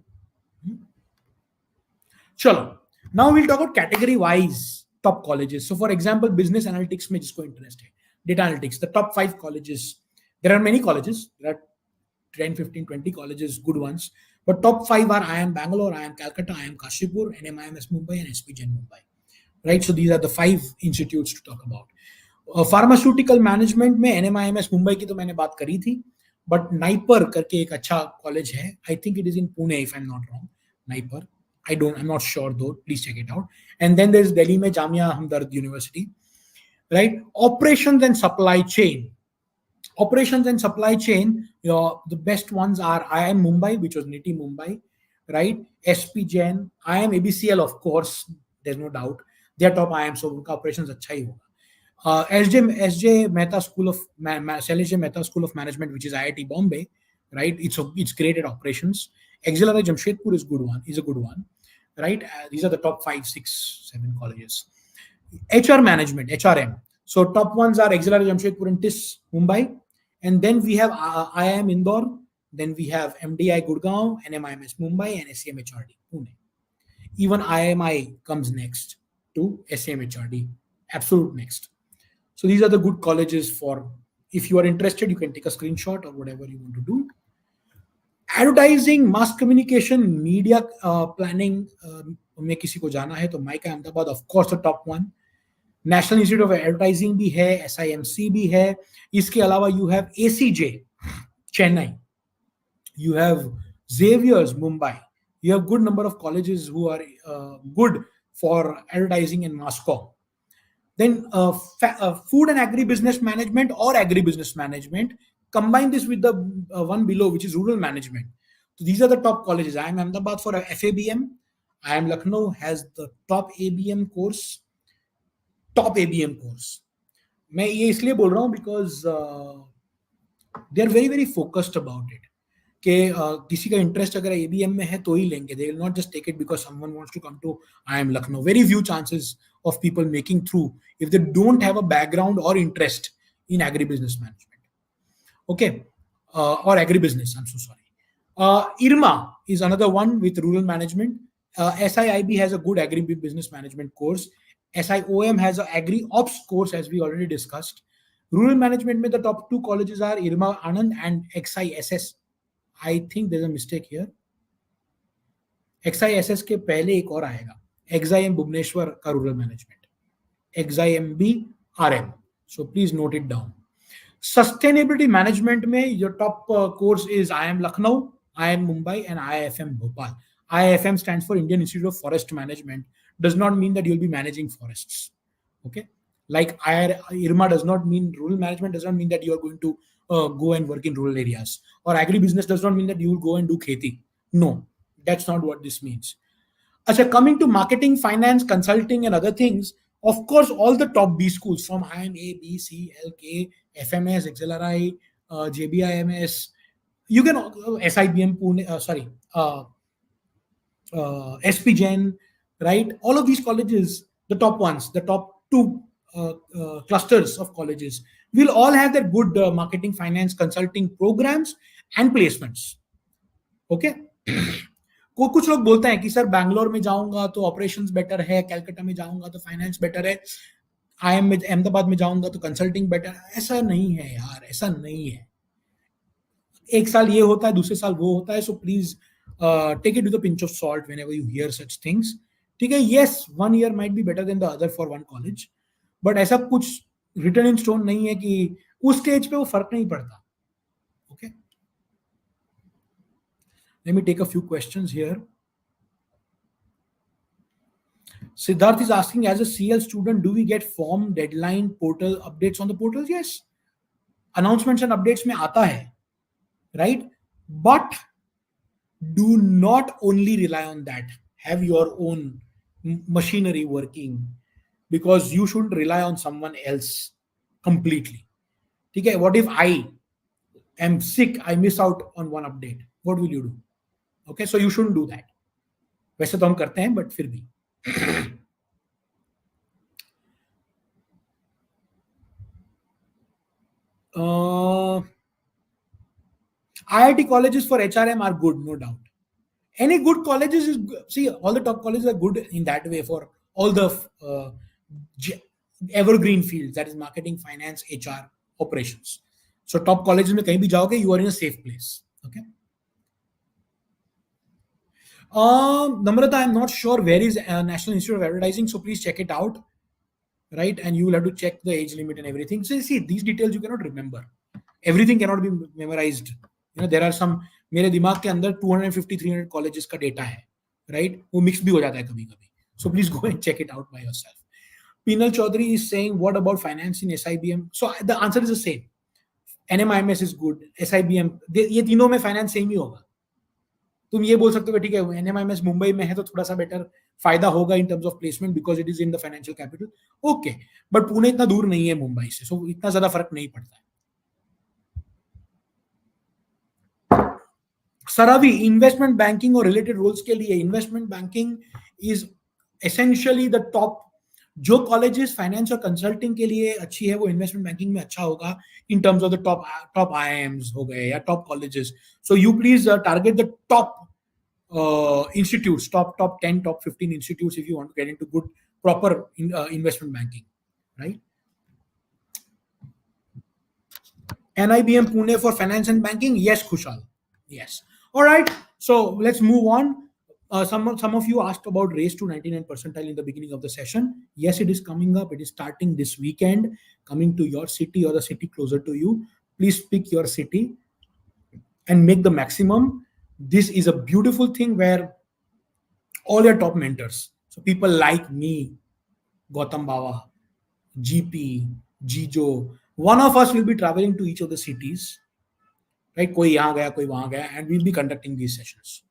चलो, now we'll talk about category wise top colleges. So for example, business analytics में जिसको interest है, data analytics, the top 5 colleges. There are many colleges. There are 10, 15, 20 colleges, good ones. But top 5 are IIM Bangalore, IIM Calcutta, IIM Kashipur, NMIMS Mumbai, and SP Gen Mumbai. Right? So these are the 5 institutes to talk about. Pharmaceutical management में NMIMS Mumbai की तो मैंने बात करी थी. But Naipur करके एक अच्छा college है. I think it is in Pune if I'm not wrong. Naipur. I'm not sure though. Please check it out. And then there's Delhi mein Jamia Hamdard University, right? Operations and supply chain. Operations and supply chain, the best ones are IIM Mumbai, which was NITI Mumbai, right? SP Jain, IIM ABCL, of course, there's no doubt. They are top IIM, so उनका operations अच्छा ही होगा. SJ Mehta School of Shailesh J. Mehta School of Management, which is IIT Bombay, right? It's great at operations. XLRI Jamshedpur is a good one, right? These are the top 5, 6, 7 colleges. HR management, HRM. So top ones are XLRI Jamshedpur and TIS Mumbai, and then we have IIM Indore. Then we have MDI Gurgaon, NMIMS Mumbai, and SCMHRD Pune. Even IMI comes next to SCMHRD, absolute next. So these are the good colleges for, if you are interested, you can take a screenshot or whatever you want to do. Advertising, mass communication, media planning में किसी को जाना है तो mica Ahmedabad, of course the top one. National institute of advertising भी है, SIMC भी है. इसके अलावा you have ACJ Chennai, you have Xavier's Mumbai. You have good number of colleges who are good for advertising and mass comm. Then food and agribusiness management or agribusiness management. Combine this with the one below, which is rural management. So these are the top colleges. IIM Ahmedabad for FABM. IIM Lucknow has the top ABM course. Top ABM course. मैं ये इसलिए बोल रहा हूँ because they are very very focused about it. कि किसी का interest अगर ABM में है तो ही लेंगे. They will not just take it because someone wants to come to IIM Lucknow. Very few chances of people making through if they don't have a background or interest in agribusiness management. Okay, or agribusiness. I'm so sorry. IRMA is another one with rural management. SIIB has a good agribusiness management course. SIOM has an agri ops course, as we already discussed. Rural management में the top 2 colleges are IRMA Anand and XISS. I think there's a mistake here. XISS के पहले एक और आएगा. XIM Bhubaneswar का rural management. XIMB RM. So please note it down. Sustainability management में your top course is IIM Lucknow, IIM Mumbai, and IIFM Bhopal. IIFM stands for Indian Institute of Forest Management. Does not mean that you'll be managing forests. Okay, like IRMA does not mean rural management, does not mean that you are going to go and work in rural areas, or agribusiness does not mean that you will go and do kheti. No, that's not what this means. Achha, coming to marketing, finance, consulting, and other things, of course, all the top B schools from IIM A, B, C, L, K, FMS, XLRI, JBIMS, you can SIBM Pune, SP Jain, right? All of these colleges, the top ones, the top 2 clusters of colleges will all have their good marketing, finance, consulting programs and placements. Okay. कुछ लोग बोलते हैं कि sir Bangalore में जाऊंगा तो operations better है, कलकत्ता में जाऊंगा तो फाइनेंस बेटर है, IIM में अहमदाबाद में जाऊंगा तो कंसल्टिंग बेटर है. ऐसा नहीं है यार, ऐसा नहीं है. एक साल ये होता है, दूसरे साल वो होता है. So please take it with a pinch of salt whenever you hear such things. ठीक है, yes, one year might be better than the other for one college, but ऐसा कुछ written in stone नहीं है कि उस स्टेज पे वो फर्क नहीं पड़ता. Okay, let me take a few questions here. Siddharth is asking, as a CL student, do we get form, deadline, portal updates on the portals? Yes, announcements and updates में आता है, right? But do not only rely on that. Have your own machinery working, because you shouldn't rely on someone else completely. Okay, what if I am sick, I miss out on one update? What will you do? Okay, so you shouldn't do that. वैसे तो हम करते हैं, but फिर भी. IIT colleges for HRM are good, no doubt. Any good colleges is, see, all the top colleges are good in that way for all the evergreen fields, that is marketing, finance, HR, operations. So top colleges में कहीं भी जाओगे, you are in a safe place. Okay. Namrata, I'm not sure where is National Institute of Advertising, so please check it out, right? And you will have to check the age limit and everything. So see, these details you cannot remember. Everything cannot be memorized. You know, there are some, मेरे दिमाग के अंदर 250-300 colleges का data है. right? वो mixed भी हो जाता है कभी कभी. So please go and check it out by yourself. Pinal Chaudhary is saying, what about finance in SIBM? So the answer is the same. NMIMS is good. SIBM, ये तीनों में फाइनेंस सेम ही होगा. तुम ये बोल सकते हो ठीक है एनएमआईएमएस मुंबई में है तो थोड़ा सा बेटर फायदा होगा in terms of placement because it is in the financial capital. Okay, but Pune इतना दूर नहीं है मुंबई से, सो इतना ज्यादा फर्क नहीं पड़ता है. सरावी, इन्वेस्टमेंट बैंकिंग और रिलेटेड रोल्स के लिए investment banking is essentially the top. जो कॉलेजेस फाइनेंस और कंसल्टिंग के लिए अच्छी है वो इन्वेस्टमेंट बैंकिंग में अच्छा होगा in terms of the top IIMs हो गए या top colleges. So you please target the top institutes, top 10, top 15 institutes if you want to get into good proper investment banking, right? NIBM Pune for finance and banking, yes Kushal, yes. All right, so let's move on. Some of you asked about race to 99 percentile in the beginning of the session. Yes, it is coming up. It is starting this weekend, coming to your city or the city closer to you. Please pick your city and make the maximum. This is a beautiful thing where all your top mentors, so people like me, Gautam Bawa, GP, Jijo, one of us will be traveling to each of the cities, right? Koi yahan gaya, koi wahan gaya, and we'll be conducting these sessions.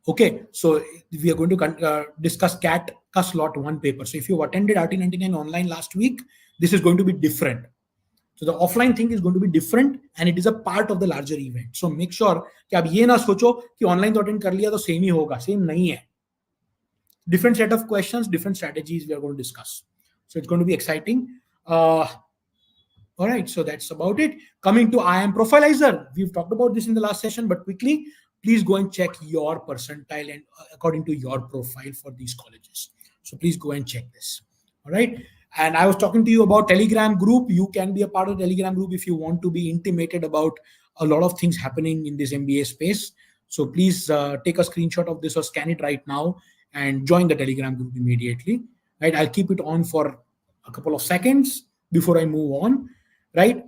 Okay, so we are going to discuss CAT ka slot 1 paper. So if you attended RT99 online last week, this is going to be different. So the offline thing is going to be different and it is a part of the larger event. So make sure कि आप ये ना सोचो कि online तो attend कर लिया तो सेम ही होगा, सेम नहीं है. Different set of questions, different strategies we are going to discuss. So it's going to be exciting. All right, so that's about it. Coming to IIM Profilizer, we've talked about this in the last session, but quickly, please go and check your percentile and according to your profile for these colleges. So please go and check this. All right. And I was talking to you about Telegram group. You can be a part of the Telegram group if you want to be intimated about a lot of things happening in this MBA space. So please take a screenshot of this or scan it right now and join the Telegram group immediately. Right, I'll keep it on for a couple of seconds before I move on. Right,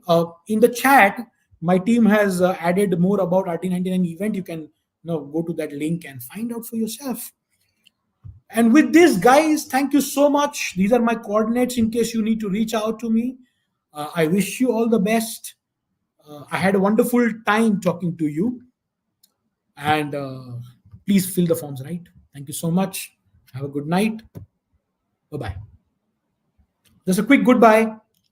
in the chat, my team has added more about RT99 event. You can go to that link and find out for yourself. And with this, guys, thank you so much. These are my coordinates in case you need to reach out to me. I wish you all the best. I had a wonderful time talking to you. And please fill the forms, right? Thank you so much. Have a good night. Bye-bye. Just a quick goodbye.